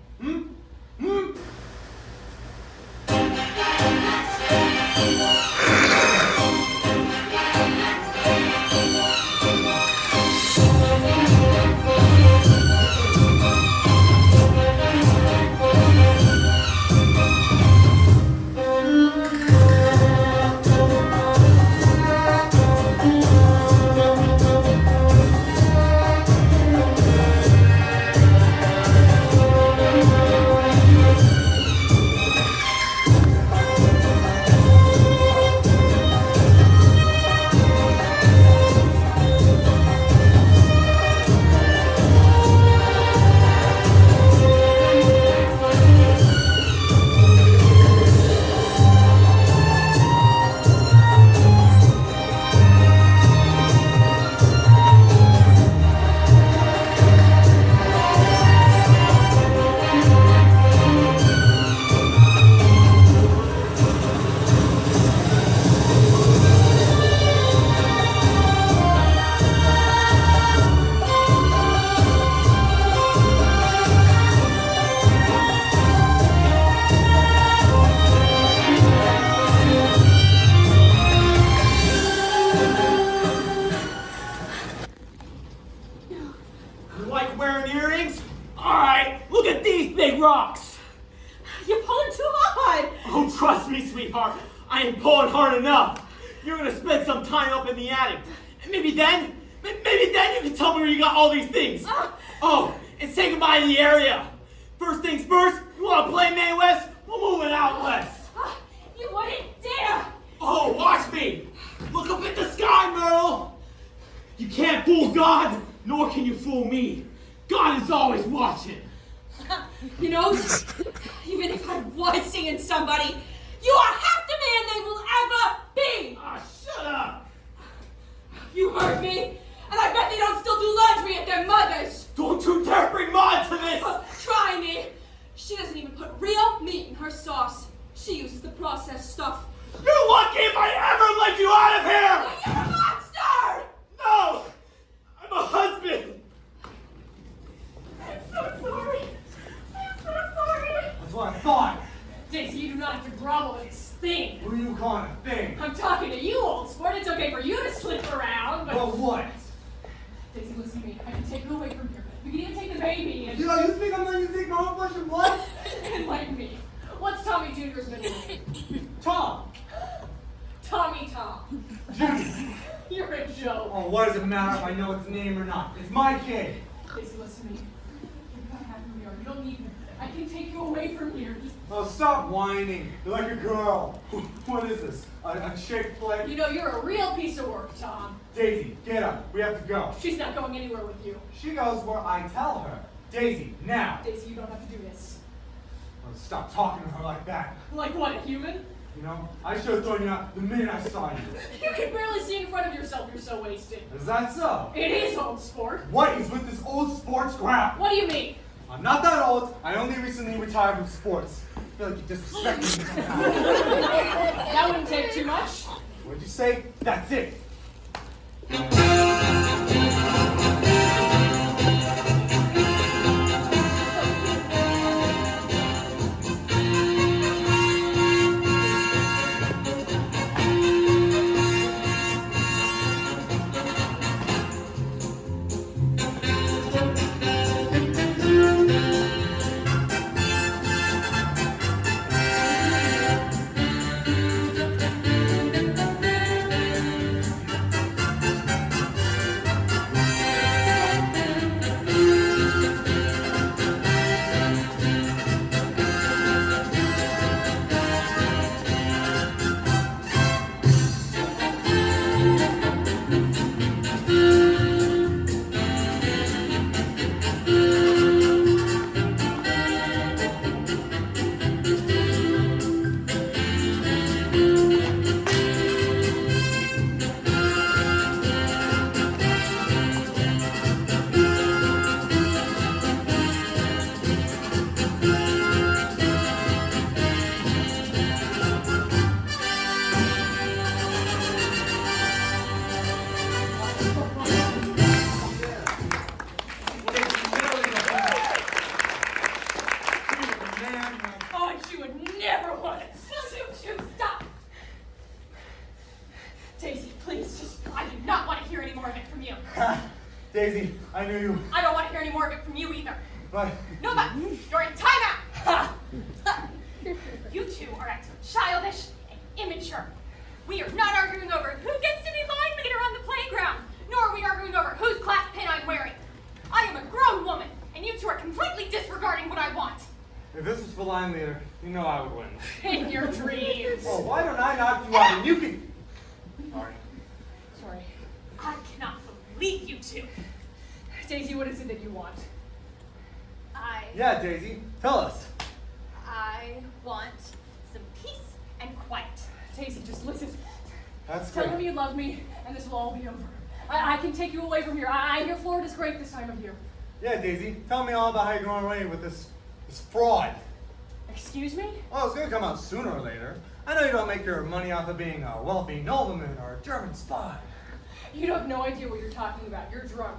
You like wearing earrings? Alright, look at these big rocks! You're pulling too hard! Oh, trust me, sweetheart. I ain't pulling hard enough. You're gonna spend some time up in the attic. And maybe then you can tell me where you got all these things. Oh, and say goodbye to the area. First things first, you wanna play Maine West? We're moving out west. You wouldn't dare! Oh, watch me. Look up at the sky, Myrtle. You can't fool God, nor can you fool me. God is always watching. You know, even if I was seeing somebody, you are half the man they will ever be! Ah, shut up. You heard me, and I bet they don't still do laundry at their mother's! Don't you dare bring Ma to this. Try me! She doesn't even put real meat in her sauce. She uses the processed stuff. You're lucky if I ever let you out of here! You're a monster! No! I'm a husband! I'm so sorry. I'm so sorry. That's what I thought. Daisy, you do not have to grovel at this thing. Who are you calling a thing? I'm talking to you, old sport. It's okay for you to slip around, but... Well, what? listen to me. I can take her away from here. We can even take the baby and... You think I'm letting you take my own flesh and blood? Enlighten me. What's Tommy Jr.'s middle name? Tom. Tommy Tom. Junior. You're a joke. Oh, what does it matter if I know its name or not? It's my kid. Casey, listen to me. You're not happy we are. You don't need me. I can take you away from here. Just... Oh, stop whining. You're like a girl. What is this? A shake plate? You know, you're a real piece of work, Tom. Daisy, get up. We have to go. She's not going anywhere with you. She goes where I tell her. Daisy, now. Daisy, you don't have to do this. Oh, stop talking to her like that. Like what, a human? You know, I should have thrown you out the minute I saw you. You can barely see in front of yourself. You're so wasted. Is that so? It is old sport. What is with this old sports crap? What do you mean? I'm not that old. I only recently retired from sports. I feel like you disrespected me sometimes. That wouldn't take too much. What'd you say? That's it. Daisy, I knew you. I don't want to hear any more of it from you either. But No, but you're in timeout. You two are acting childish and immature. We are not arguing over who gets to be line leader on the playground, nor are we arguing over whose class pin I'm wearing. I am a grown woman, and you two are completely disregarding what I want. if this was for line leader, you know I would win. In your dreams. Oh, why don't I knock you out and you can... Sorry. Sorry. I cannot believe you two. Daisy, what is it that you want? Yeah, Daisy, tell us. I want some peace and quiet. Daisy, just listen. That's Tell great. him you love me, and this will all be over. I can take you away from here. I hear Florida's great this time of year. Yeah, Daisy, tell me all about how you're going away with this fraud. Excuse me? Well, it's going to come out sooner or later. I know you don't make your money off of being a wealthy nobleman or a German spy. You have no idea what you're talking about. You're drunk.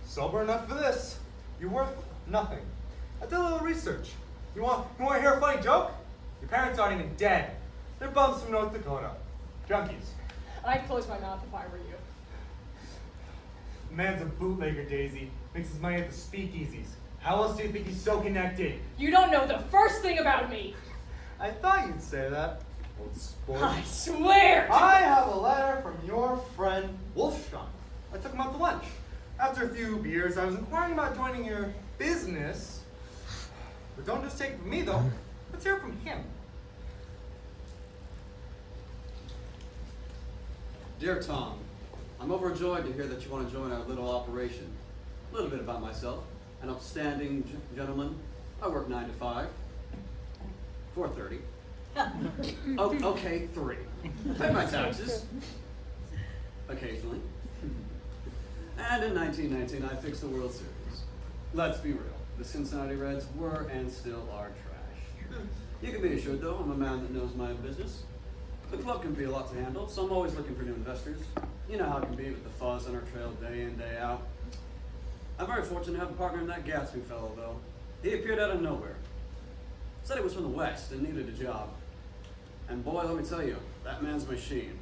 Sober enough for this. You're worth nothing. I did a little research. You want to hear a funny joke? Your parents aren't even dead. They're bums from North Dakota. Junkies. I'd close my mouth if I were you. The man's a bootlegger, Daisy. Makes his money at the speakeasies. How else do you think he's so connected? You don't know the first thing about me. I thought you'd say that. Old sport. I swear. I have a letter from your friend Wolfstrand. I took him out to lunch. After a few beers, I was inquiring about joining your business. But don't just take it from me, though. Let's hear it from him. Dear Tom, I'm overjoyed to hear that you want to join our little operation. A little bit about myself. An upstanding gentleman. I work 9 to 5. 4:30. Oh, okay, 3. Pay my taxes. Occasionally. And in 1919, I fixed the World Series. Let's be real. The Cincinnati Reds were and still are trash. You can be assured, though, I'm a man that knows my business. The club can be a lot to handle, so I'm always looking for new investors. You know how it can be with the fuzz on our trail day in, day out. I'm very fortunate to have a partner in that Gatsby fellow, though. He appeared out of nowhere. Said he was from the West and needed a job. And boy, let me tell you, that man's a machine.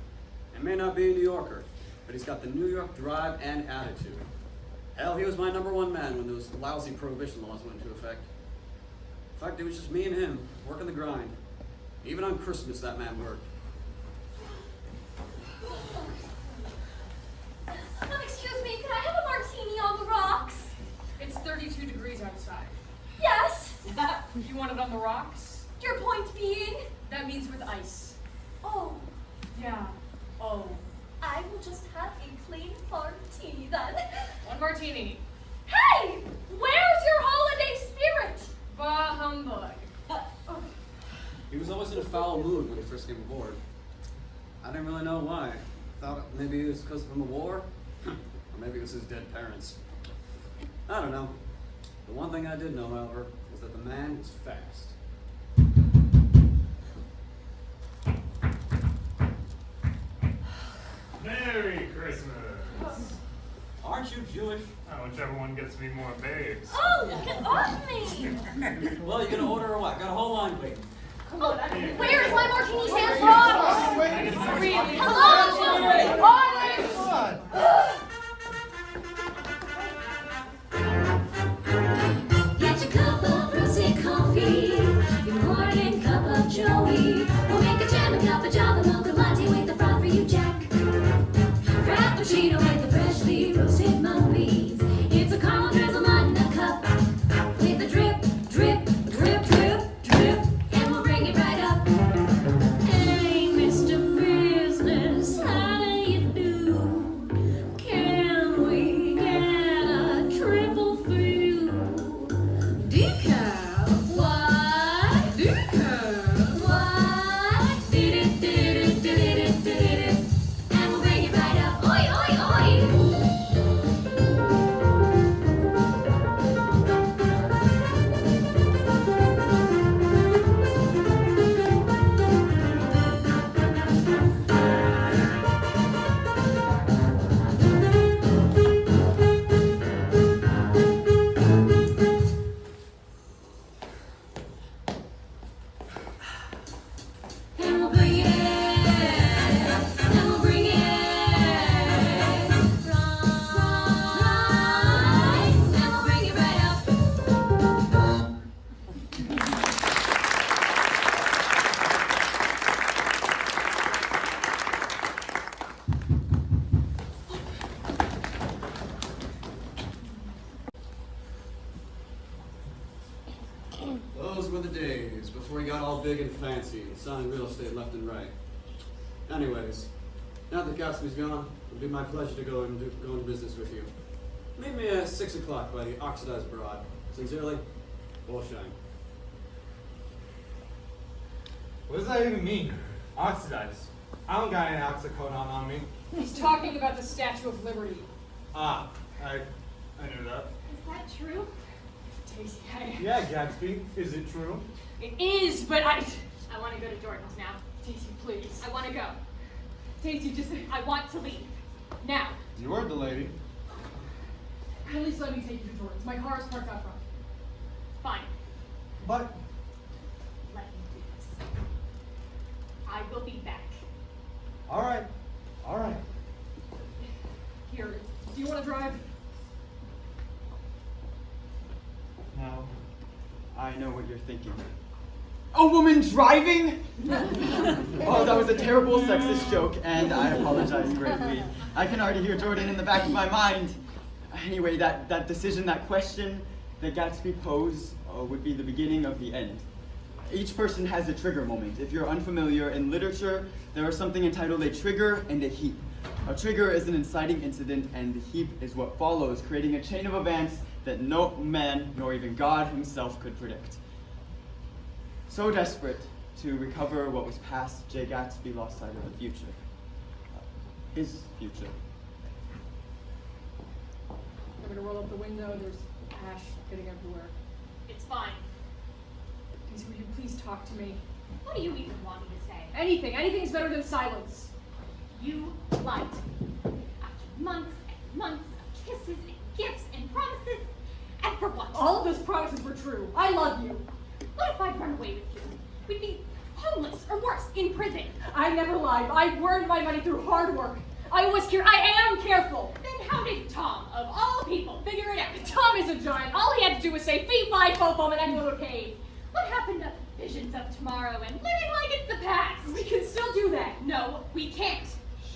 He may not be a New Yorker, but he's got the New York drive and attitude. Hell, he was my #1 man when those lousy prohibition laws went into effect. In fact, it was just me and him, working the grind. Even on Christmas, that man worked. Excuse me, can I have a martini on the rocks? It's 32 degrees outside. Yes. You want it on the rocks? Your point being? That means with ice. Oh, Yeah. Oh. I will just have a plain martini then. One martini. Hey, where's your holiday spirit? Bah humbug. He was always in a foul mood when he first came aboard. I didn't really know why. Thought maybe it was because from the war, or maybe it was his dead parents. I don't know. The one thing I did know, however, was that the man was fast. Merry Christmas! Aren't you Jewish? Oh, whichever one gets me more babes. Oh, get off me! Well, you gonna order or what? Got a whole line waiting. Oh, where is my martini hand from? Really? Hello? Get your cup of roasted coffee, your morning cup of joey. We'll make a jam, a cup of java, mocha latte with the froth for you, Jack. Frappuccino with the freshly roasted mung beans. It's a caramel drizzle mud in a cup with a drip, drip, drip, drip, drip, and we'll bring it right up. Hey, Mr. Business, how do you do? Can we get a triple for you? Decaf. What? Decaf. What? Did it, did it, did it, did it. And we'll bring it right up. Oi, oi, oi. And we'll bring it, and we'll bring it right, and we'll bring it right up. Those were the days before he got all big and fancy, selling real estate left and right. Anyways, now that Gatsby's gone, it'll be my pleasure to go into business with you. Meet me at 6 o'clock by the Oxidized Broad. Sincerely, Bullshine. What does that even mean? Oxidized. I don't got any oxycodone on me. He's talking about the Statue of Liberty. Ah, I knew that. Is that true? Daisy, Yeah, Gatsby, is it true? It is, but I want to go to Jordan's now. Daisy, please. I want to go. Daisy, just I want to leave. Now. You heard the lady. at least let me take you to Jordan's. My car is parked out front. Fine. But Let me do this. I will be back. all right. Here, do you want to drive? Now, I know what you're thinking. A woman driving? Oh, that was a terrible sexist joke, and I apologize greatly. I can already hear Jordan in the back of my mind. Anyway, that decision, that question that Gatsby posed would be the beginning of the end. Each person has a trigger moment. If you're unfamiliar, in literature, there is something entitled a trigger and a heap. A trigger is an inciting incident, and the heap is what follows, creating a chain of events that no man, nor even God himself, could predict. So desperate to recover what was past, Jay Gatsby lost sight of the future. His future. I'm gonna roll up the window. There's ash getting everywhere. It's fine. Daisy, will you please talk to me? What do you even want me to say? Anything. Anything's better than silence. You lied to me. After months and months of kisses and gifts and promises, and for what? All of those promises were true. I love you. What if I'd run away with you? We'd be homeless or worse, in prison. I never lied. I earned my money through hard work. I am careful. Then how did Tom, of all people, say fee fi fo fum and anyone would cave. What happened to visions of tomorrow and living like it's the past? We can still do that. No, we can't.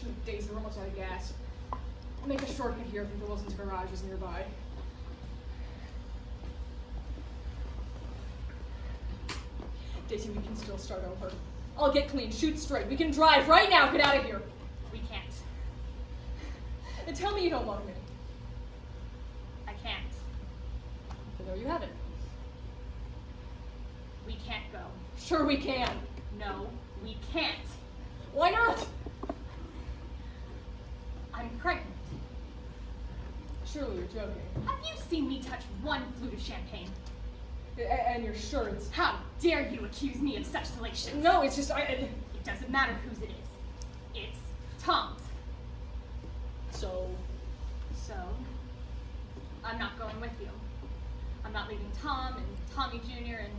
Shoot, Daisy, we're almost out of gas. I'll make a shortcut here if the Wilson's garage is nearby. Daisy, we can still start over. I'll get clean, shoot straight. We can drive right now, get out of here. We can't. And tell me you don't love me. I can't. So there you have it. We can't go. Sure we can. No, we can't. Why not? I'm pregnant. Surely you're joking. Have you seen me touch one flute of champagne? And you're sure it's... How dare you accuse me of such salacious? No, it's just It doesn't matter whose it is. It's Tom's. So, I'm not going with you. I'm not leaving Tom and Tommy Jr. and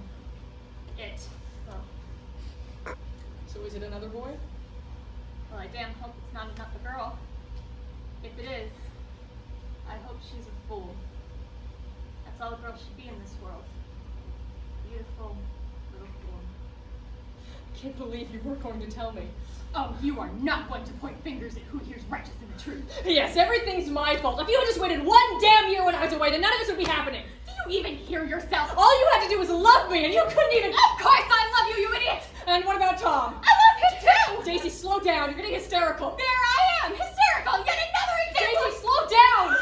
it. oh. So is it another boy? Well, I damn hope it's not another girl. If it is, I hope she's a fool. That's all a girl should be in this world. Beautiful little fool. I can't believe you weren't going to tell me. Oh, you are not one to point fingers at who here's righteous in the truth. Yes, everything's my fault. If you had just waited one damn year when I was away, then none of this would be happening. Do you even hear yourself? All you had to do was love me, and you couldn't even... Of course I love you, you idiot! And what about Tom? I love him too! Daisy, slow down. You're getting hysterical. There I am, hysterical, yet another example! Daisy, slow down!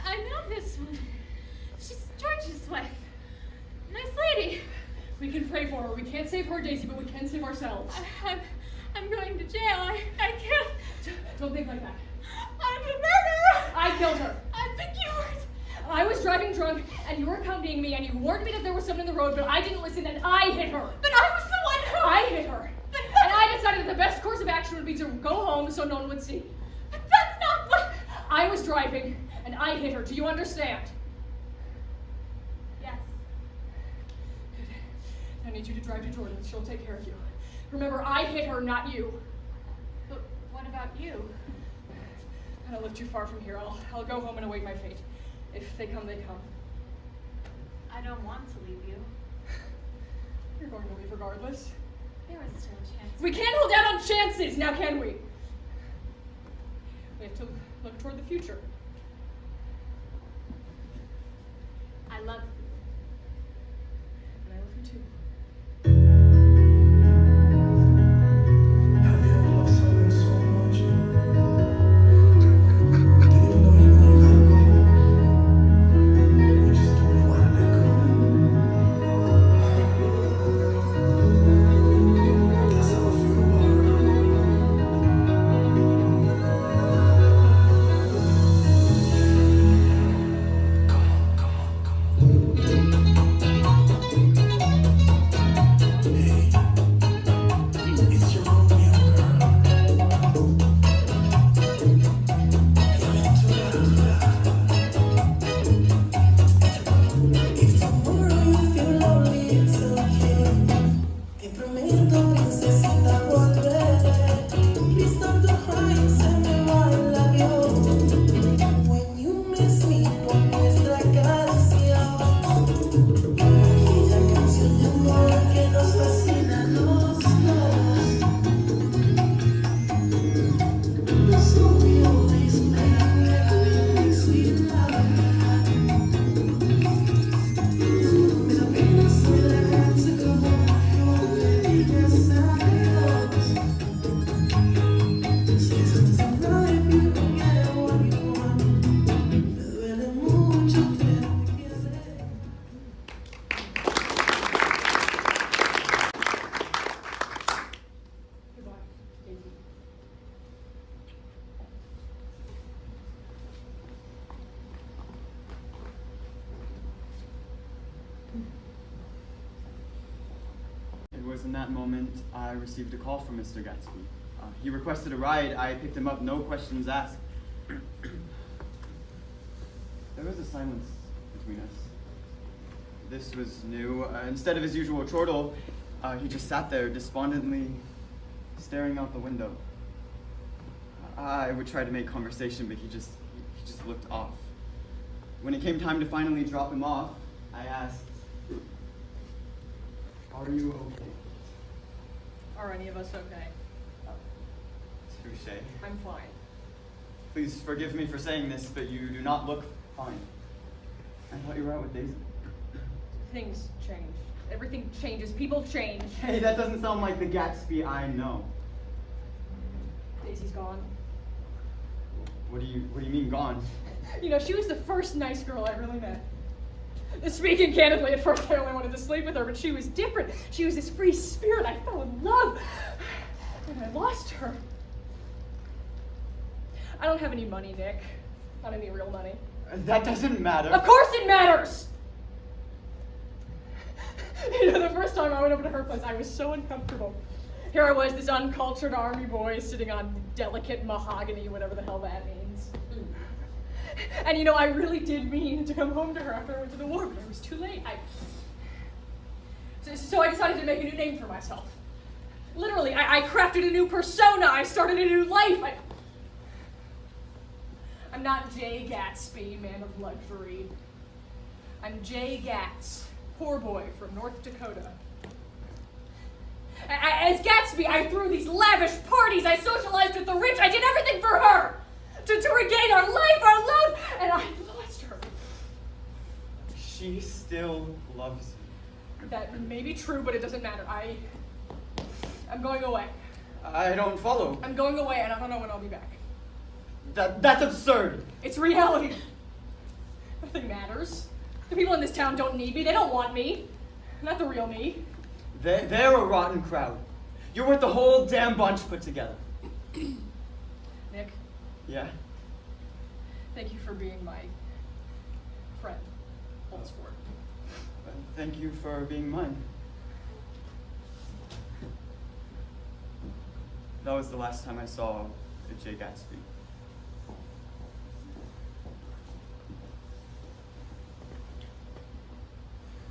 I know this one. She's George's wife. Nice lady. We can pray for her. We can't save her, Daisy, but we can save ourselves. I'm going to jail. I can't. Don't think like that. I'm a murderer. I killed her. I think you were. I was driving drunk, and you were accompanying me, and you warned me that there was someone in the road, but I didn't listen, and I hit her. But I was the one who. I hit her. And I decided that the best course of action would be to go home so no one would see. But that's not what. I was driving, and I hit her. Do you understand? Yes. I need you to drive to Jordan. She'll take care of you. Remember, I hit her, not you. But what about you? I don't live too far from here. I'll go home and await my fate. If they come, they come. I don't want to leave you. You're going to leave regardless. There is still a chance. We can't hold out on chances, now can we? We have to look toward the future. I love you. And I love you too. Have you ever loved someone so much? That even though you know you gotta go, you just don't know how to let go? That's how I feel about her. Come on, come on, come on. was in that moment I received a call from Mr. Gatsby. He requested a ride. I picked him up, no questions asked. There was a silence between us. This was new. Instead of his usual chortle, he just sat there despondently staring out the window. I would try to make conversation, but he just looked off. When it came time to finally drop him off, I asked, "Are you okay?" Are any of us okay? Touche. I'm fine. Please forgive me for saying this, but you do not look fine. I thought you were out with Daisy. Things change. Everything changes. People change. Hey, that doesn't sound like the Gatsby I know. Daisy's gone. What do you mean gone? You know, she was the first nice girl I really met. Speaking candidly, at first I only wanted to sleep with her, but she was different. She was this free spirit. I fell in love. And I lost her. I don't have any money, Nick. Not any real money. That doesn't matter. Of course it matters! You know, the first time I went over to her place, I was so uncomfortable. Here I was, this uncultured army boy sitting on delicate mahogany, whatever the hell that means. And you know, I really did mean to come home to her after I went to the war, but it was too late. So I decided to make a new name for myself. Literally, I crafted a new persona. I started a new life. I'm not Jay Gatsby, man of luxury. I'm Jay Gats, poor boy from North Dakota. As Gatsby, I threw these lavish parties. I socialized with the rich. I did everything for her to regain our life, our love, and I lost her. She still loves you. That may be true, but it doesn't matter. I'm going away. I don't follow. I'm going away, and I don't know when I'll be back. That's absurd. It's reality. Nothing matters. The people in this town don't need me. They don't want me. Not the real me. They're a rotten crowd. You're worth the whole damn bunch put together. Nick, Yeah? thank you for being my friend. Old sport. Thank you for being mine. That was the last time I saw Jay Gatsby.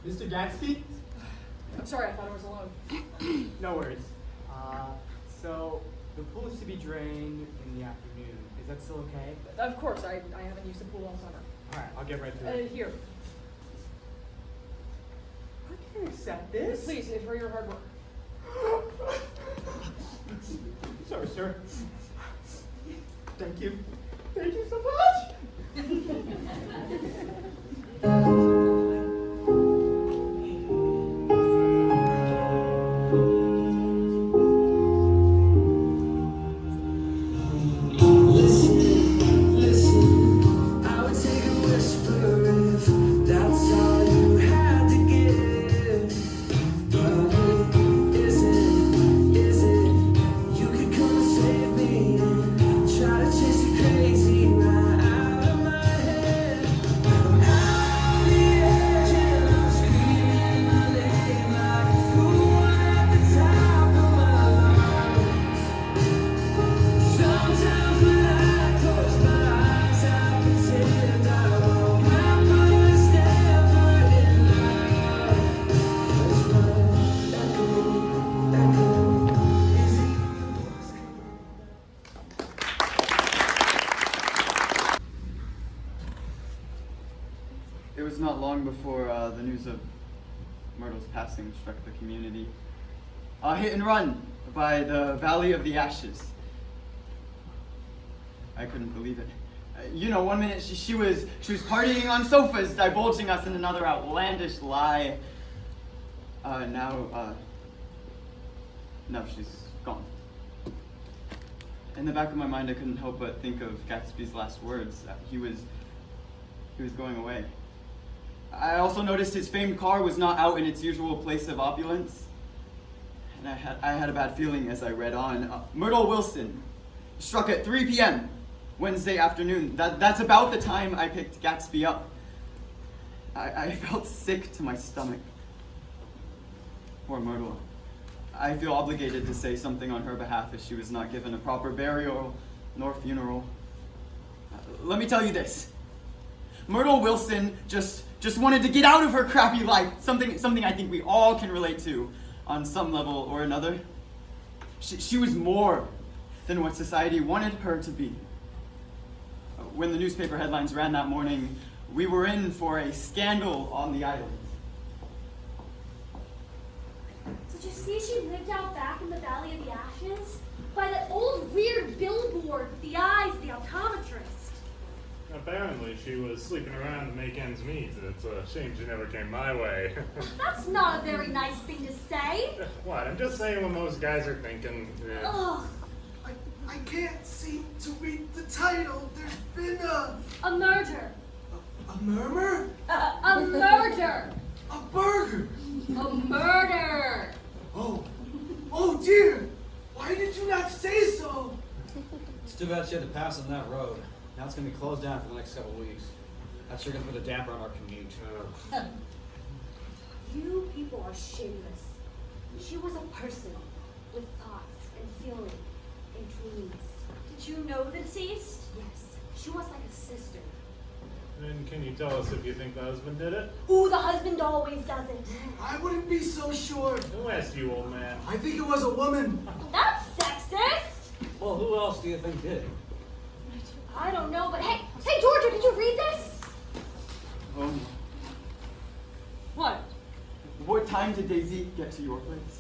Mr. Gatsby? I'm sorry, I thought I was alone. No worries. So the pool is to be drained in the afternoon. Is that still okay? Of course, I haven't used the pool all summer. All right, I'll get right to it. Here. I can accept this. Please, for your hard work. Sorry, sir. Thank you. Thank you so much. It was not long before the news of Myrtle's passing struck the community. Hit and run by the Valley of the Ashes. I couldn't believe it. You know, one minute she was partying on sofas, divulging us in another outlandish lie. Now she's gone. In the back of my mind, I couldn't help but think of Gatsby's last words. He was going away. I also noticed his famed car was not out in its usual place of opulence. And I had a bad feeling as I read on. Myrtle Wilson struck at 3 p.m. Wednesday afternoon. That's about the time I picked Gatsby up. I felt sick to my stomach. Poor Myrtle. I feel obligated to say something on her behalf as she was not given a proper burial nor funeral. Let me tell you this. Myrtle Wilson just wanted to get out of her crappy life. Something I think we all can relate to on some level or another. She was more than what society wanted her to be. When the newspaper headlines ran that morning, we were in for a scandal on the island. Did you see she lived out back in the Valley of the Ashes? By that old weird billboard with the eyes of the optometrist. Apparently, she was sleeping around to make ends meet. It's a shame she never came my way. That's not a very nice thing to say. What? I'm just saying what most guys are thinking. Ugh. I can't seem to read the title. There's been A murder. a murmur? A murder. A burger. A murder. Oh dear. Why did you not say so? It's too bad she had to pass on that road. Now it's going to be closed down for the next couple of weeks. That's sure going to put a damper on our commute. You people are shameless. She was a person with thoughts and feelings and dreams. Did you know the deceased? Yes. She was like a sister. And can you tell us if you think the husband did it? Ooh, the husband always does it. I wouldn't be so sure. Who asked you, old man? I think it was a woman. That's sexist. Well, who else do you think did? I don't know, but hey, Georgia, did you read this? Oh no. What? What time did Daisy get to your place?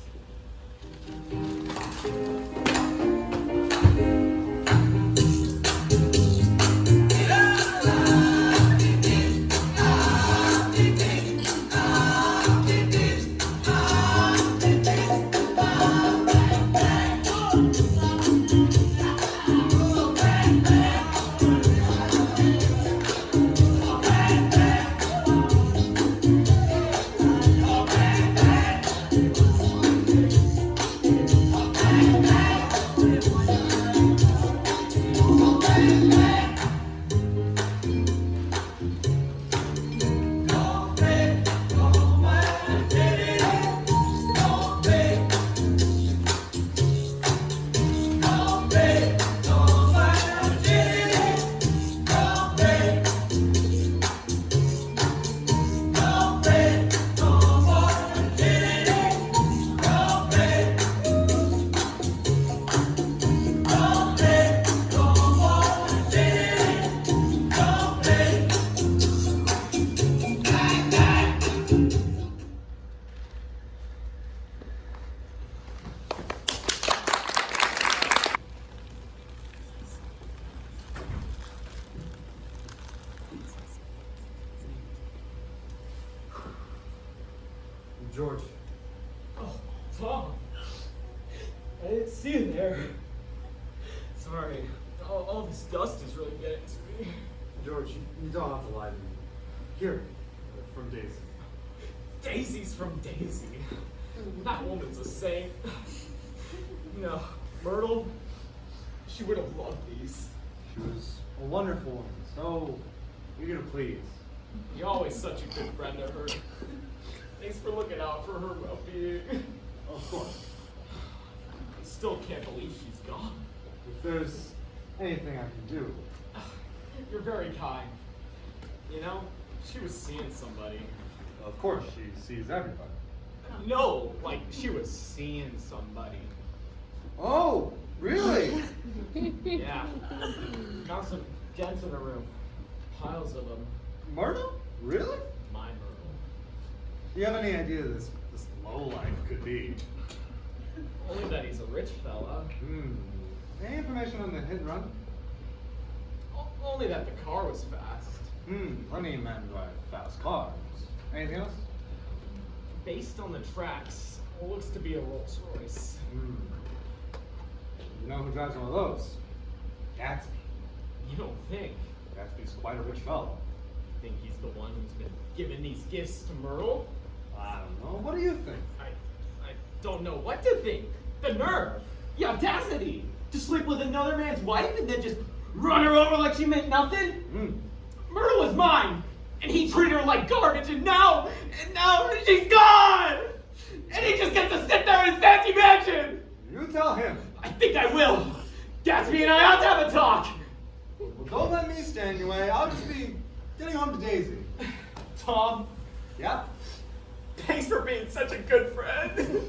George. Oh, Tom. I didn't see you there. Sorry. All this dust is really getting to me. George, you don't have to lie to me. Here, from Daisy. Daisy's from Daisy. That woman's a saint. No, Myrtle, she would have loved these. She was a wonderful woman, so eager to please. You're always such a good friend to her. Thanks for looking out for her well-being. Of course. I still can't believe she's gone. If there's anything I can do. You're very kind. You know, she was seeing somebody. Of course, she sees everybody. No, like she was seeing somebody. Oh, really? Yeah. Got some gents in her room. Piles of them. Myrtle? Really? My Myrtle. Do you have any idea who this lowlife could be? Only that he's a rich fella. Any information on the hit and run? Only that the car was fast. Plenty of men drive fast cars. Anything else? Based on the tracks, it looks to be a Rolls Royce. You know who drives one of those? Gatsby. You don't think? Gatsby's quite a rich fellow. Think he's the one who's been giving these gifts to Myrtle? I don't know. What do you think? I don't know what to think. The nerve, the audacity to sleep with another man's wife and then just run her over like she meant nothing. Myrtle was mine, and he treated her like garbage, and now she's gone, and he just gets to sit there and fancy mansion! You tell him. I think I will. Gatsby and I ought to have a talk. Well, don't let me stand in your way. I'll just be getting home to Daisy. Tom, Yeah? thanks for being such a good friend.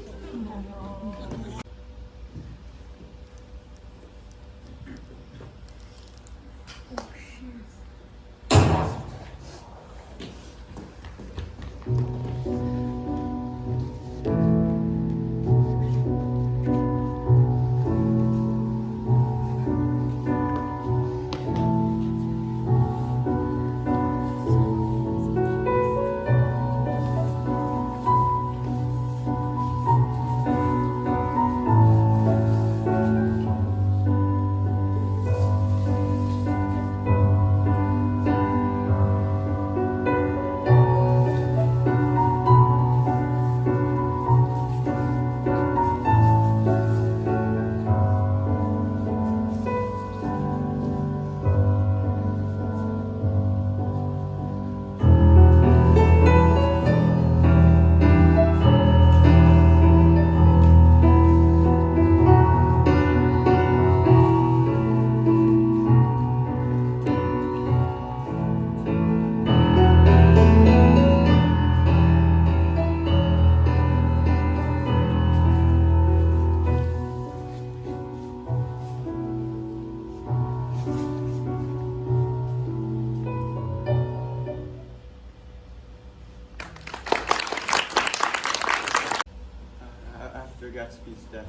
After Gatsby's death,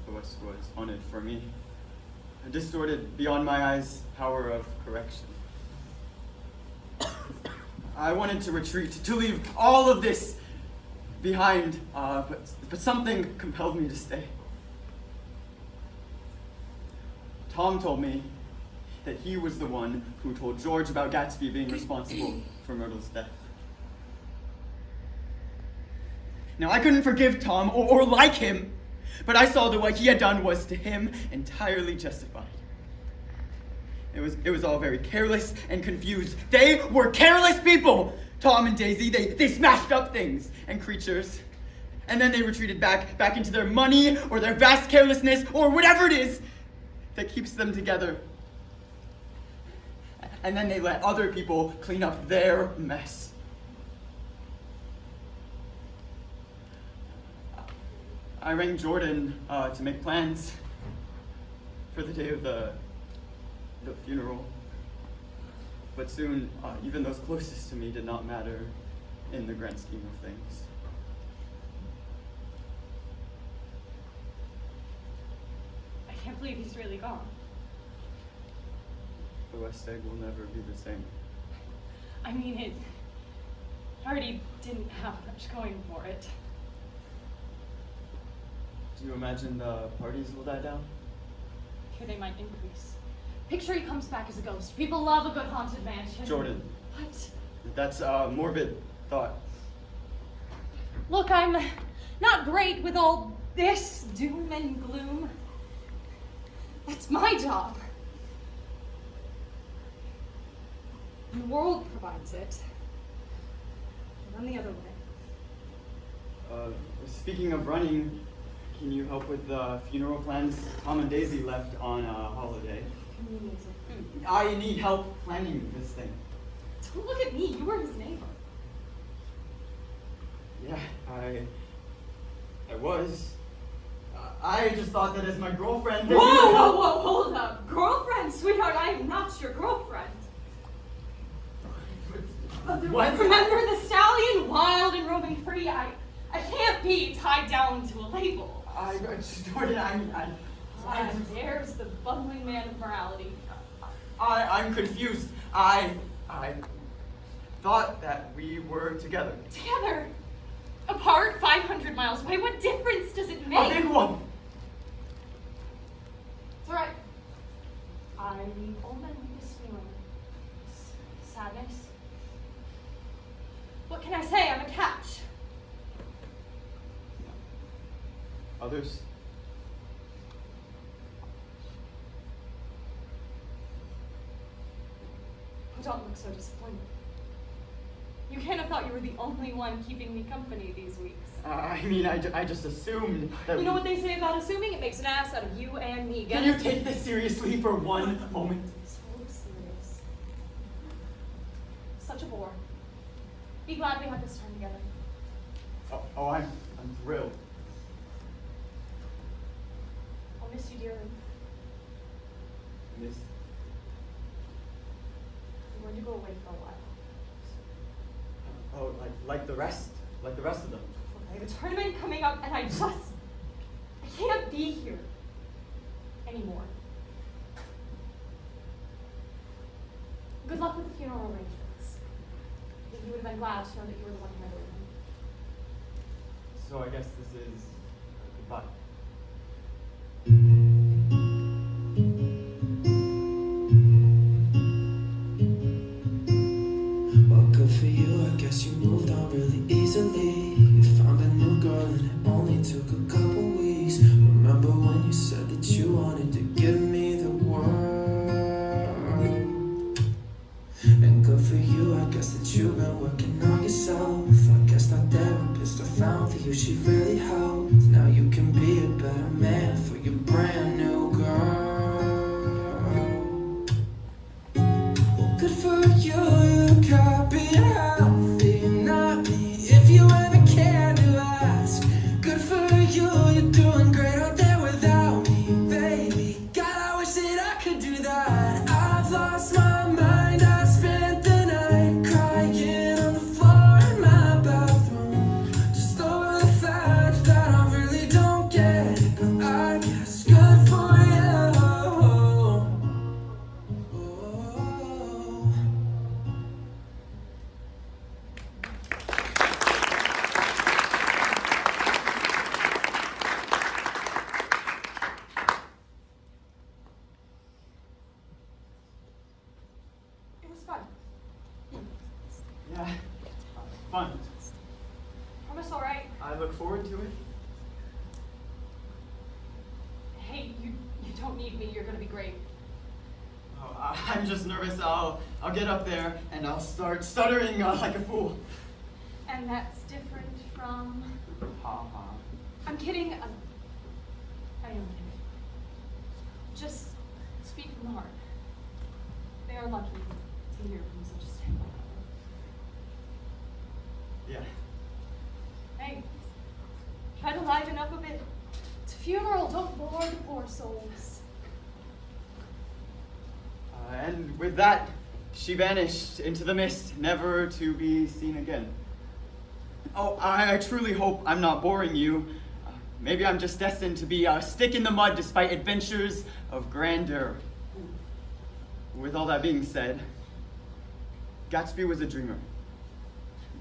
the West was haunted for me. A distorted, beyond my eyes, power of correction. I wanted to retreat, to leave all of this behind, but something compelled me to stay. Tom told me that he was the one who told George about Gatsby being responsible for Myrtle's death. Now, I couldn't forgive Tom or like him, but I saw that what he had done was, to him, entirely justified. It was all very careless and confused. They were careless people! Tom and Daisy, they smashed up things and creatures. And then they retreated back into their money or their vast carelessness or whatever it is that keeps them together. And then they let other people clean up their mess. I rang Jordan to make plans for the day of the funeral. But soon, even those closest to me did not matter in the grand scheme of things. I can't believe he's really gone. The West Egg will never be the same. I mean, it already didn't have much going for it. Do you imagine the parties will die down? Here they might increase. Picture he comes back as a ghost. People love a good haunted mansion. Jordan. What? That's a morbid thought. Look, I'm not great with all this doom and gloom. That's my job. The world provides it. Run the other way. Speaking of running, can you help with the funeral plans? Tom and Daisy left on a holiday. I need help planning this thing. Don't look at me. You were his neighbor. Yeah, I was. I just thought that as my girlfriend. Whoa, hold up. Girlfriend, sweetheart, I am not your girlfriend. What? Remember the stallion, wild and roaming free? I can't be tied down to a label. Jordan, There's the bumbling man of morality. I'm confused. I thought that we were together. Together? Apart, 500 miles away? What difference does it make? A big one. It's alright. I'm open with this feeling. Sadness. What can I say? I'm a catch. Others? Don't look so disappointed. You can't have thought you were the only one keeping me company these weeks. I mean, I just assumed that You know what they say about assuming? It makes an ass out of you and me. Can you take this seriously for one moment? So serious. Such a bore. Be glad we had this time together. Oh, I'm thrilled. I'll miss you dearly. Miss. I'm going to go away for a while. Oh, like the rest of them. Okay, the tournament coming up, and I can't be here anymore. Good luck with the funeral arrangements. I think you would have been glad to know that you were the one who murdered him. So I guess this is goodbye. Well, good for you, I guess you moved on really easily. You found a new girl and it only took a couple weeks. Remember when you said that you wanted to give me the world? And good for you, I guess that you've been working on yourself. I guess that therapist I found for you, she really helped. Now you can be a better man for your brand new girl. Well, good for you, you look happy and healthy, not me. If you ever can to ask, good for you, you're doing great out there without me, baby. God, I wish that I could do that. I've lost my mind, I spent the night crying on the floor in my bathroom, just over the fact that I really don't get it, but I guess good for you. It was fun. Yeah, fun. Promise, all right? I look forward to it. Hey, you don't need me. You're gonna be great. Oh, I'm just nervous. I'll get up there and I'll start stuttering like a fool. And that's different from. Ha ha. I'm kidding. I am kidding. Just speak from the heart. They are lucky to hear from such a standby. Yeah. Hey, try to liven up a bit. It's a funeral. Don't bore the poor souls. And with that, she vanished into the mist, never to be seen again. Oh, I truly hope I'm not boring you. Maybe I'm just destined to be a stick in the mud despite adventures of grandeur. With all that being said, Gatsby was a dreamer.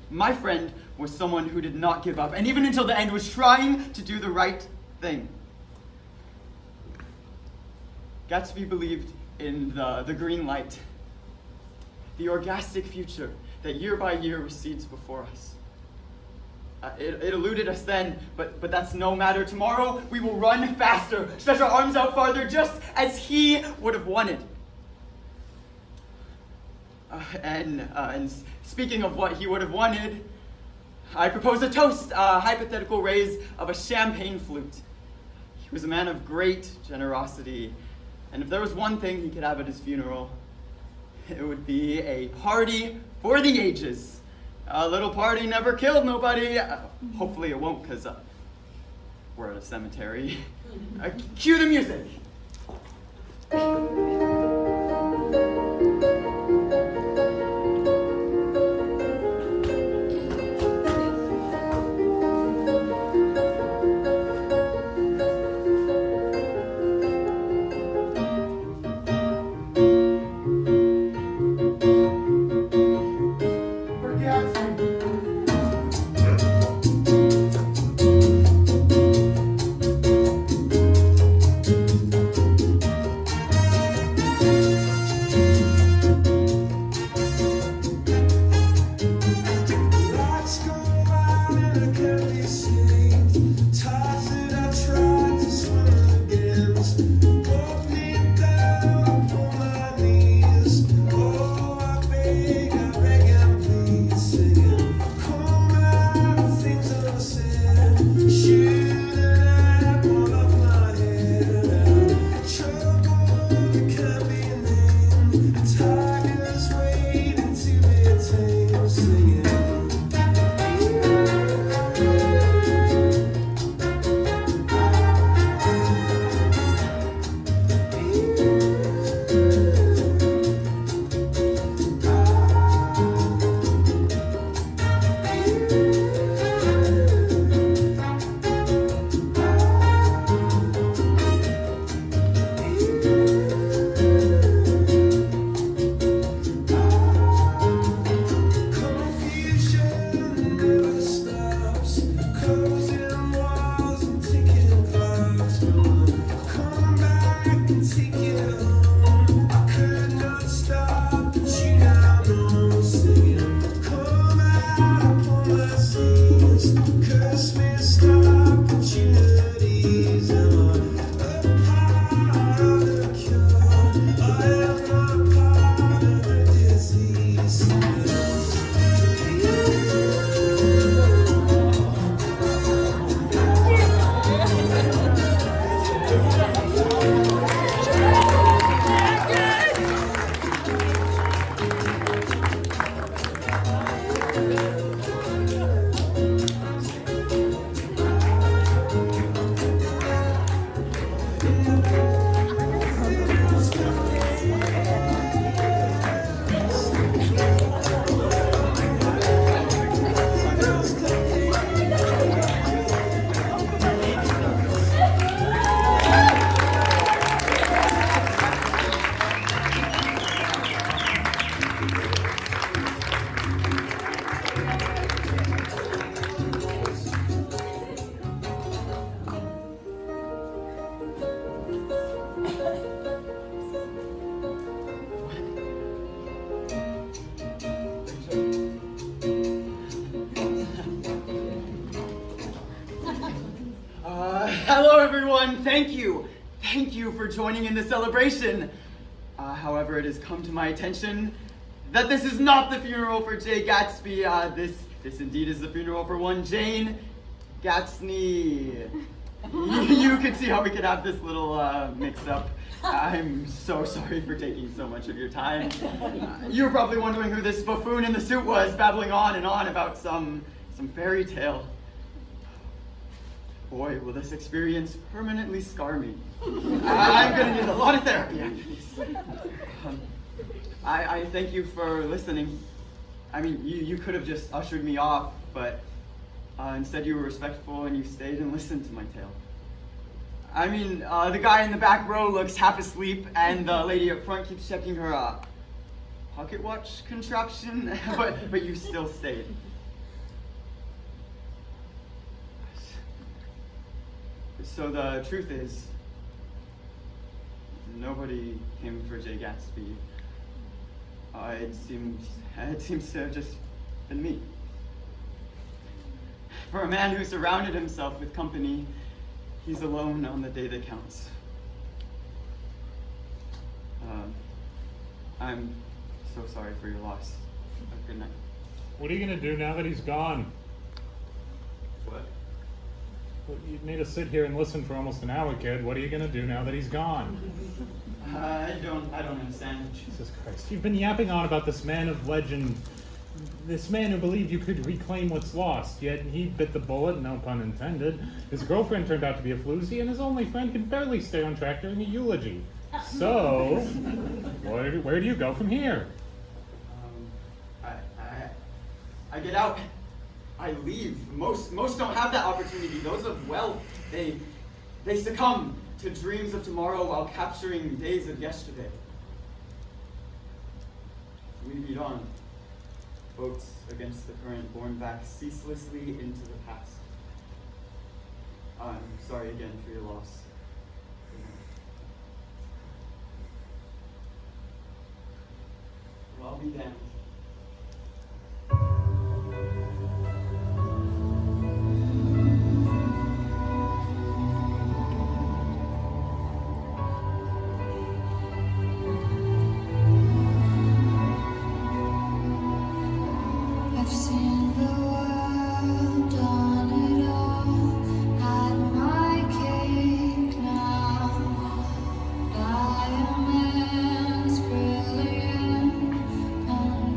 My friend was someone who did not give up, and even until the end was trying to do the right thing. Gatsby believed in the green light, the orgastic future that year by year recedes before us. It eluded us then, but that's no matter. Tomorrow we will run faster, stretch our arms out farther, just as he would have wanted. And speaking of what he would have wanted, I propose a toast, a hypothetical raise of a champagne flute. He was a man of great generosity, and if there was one thing he could have at his funeral, it would be a party for the ages. A little party never killed nobody. Hopefully it won't, because we're at a cemetery. Cue the music. everyone. Thank you. Thank you for joining in the celebration. However, it has come to my attention that this is not the funeral for Jay Gatsby. This indeed is the funeral for one Jane Gatsby. You can see how we could have this little mix-up. I'm so sorry for taking so much of your time. You're probably wondering who this buffoon in the suit was, babbling on and on about some fairy tale. Boy, will this experience permanently scar me. I'm gonna need a lot of therapy after this. I thank you for listening. I mean, you could have just ushered me off, but instead you were respectful and you stayed and listened to my tale. I mean, the guy in the back row looks half asleep, and the lady up front keeps checking her pocket watch contraption, but you still stayed. So the truth is, nobody came for Jay Gatsby. It seems to have just been me. For a man who surrounded himself with company, he's alone on the day that counts. I'm so sorry for your loss. Good night. What are you gonna do now that he's gone? What? Well, you made us sit here and listen for almost an hour, kid. What are you gonna do now that he's gone? I don't understand. Jesus Christ, you've been yapping on about this man of legend, this man who believed you could reclaim what's lost, yet he bit the bullet, no pun intended. His girlfriend turned out to be a floozy, and his only friend can barely stay on track during a eulogy. So, where do you go from here? I get out. I leave. Most don't have that opportunity. Those of wealth, they succumb to dreams of tomorrow while capturing days of yesterday. We beat on. Boats against the current, borne back ceaselessly into the past. I'm sorry again for your loss. Well, I'll be damned. I've seen the world, done it all, had my cake now. Diamonds brilliant and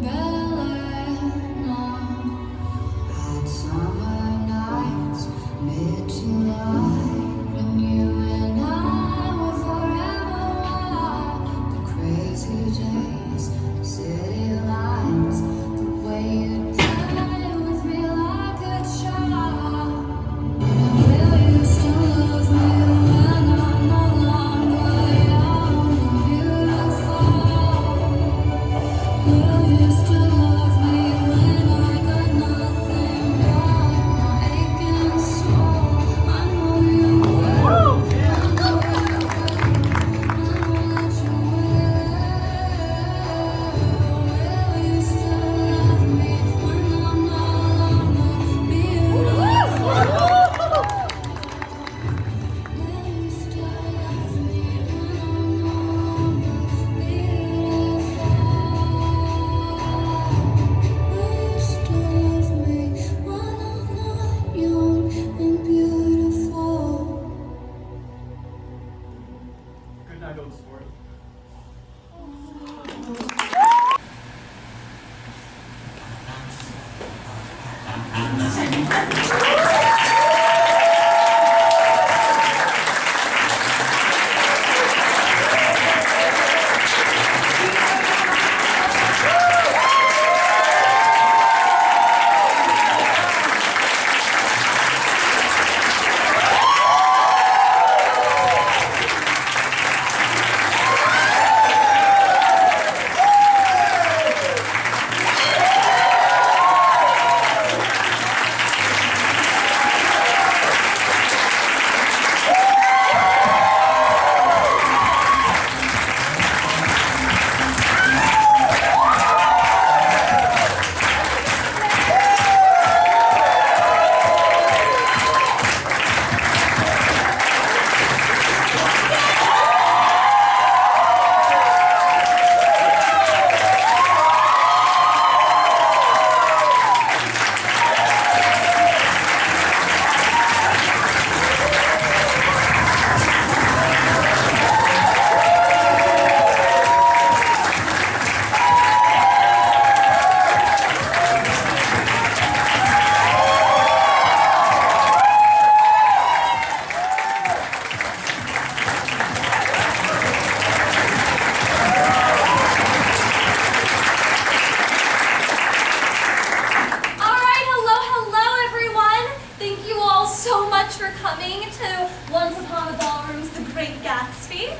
for coming to Once Upon a Ballroom's The Great Gatsby.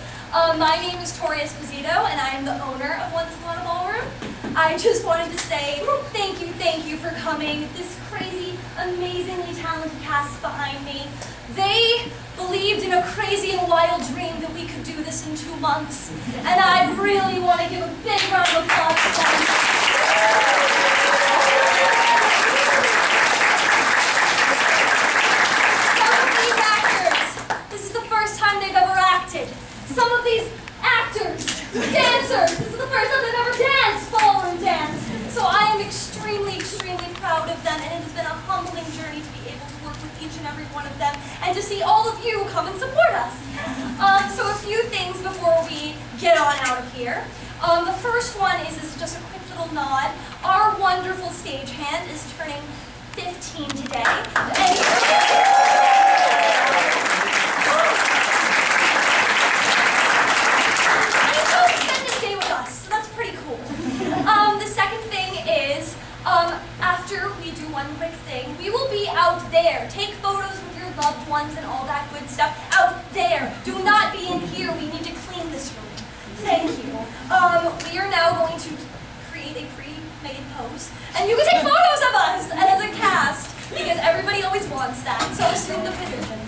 My name is Tori Esposito, and I am the owner of Once Upon a Ballroom. I just wanted to say thank you for coming. This crazy, amazingly talented cast behind me. They believed in a crazy and wild dream that we could do this in 2 months. And I really want to give a big round of applause to them. Some of these actors, this is the first time they've ever acted. Some of these actors, dancers, this is the first time they've ever danced ballroom dance. So I am extremely, extremely proud of them, and it has been a humbling journey to be able to work with each and every one of them, and to see all of you come and support us. So a few things before we get on out of here. The first one is just a quick little nod. Our wonderful stagehand is turning 15 today. The second thing is, after we do one quick thing, we will be out there. Take photos with your loved ones and all that good stuff out there. Do not be in here. We need to clean this room. Thank you. We are now going to create a pre-made pose, and you can take photos of us and as a cast, because everybody always wants that. So assume the position.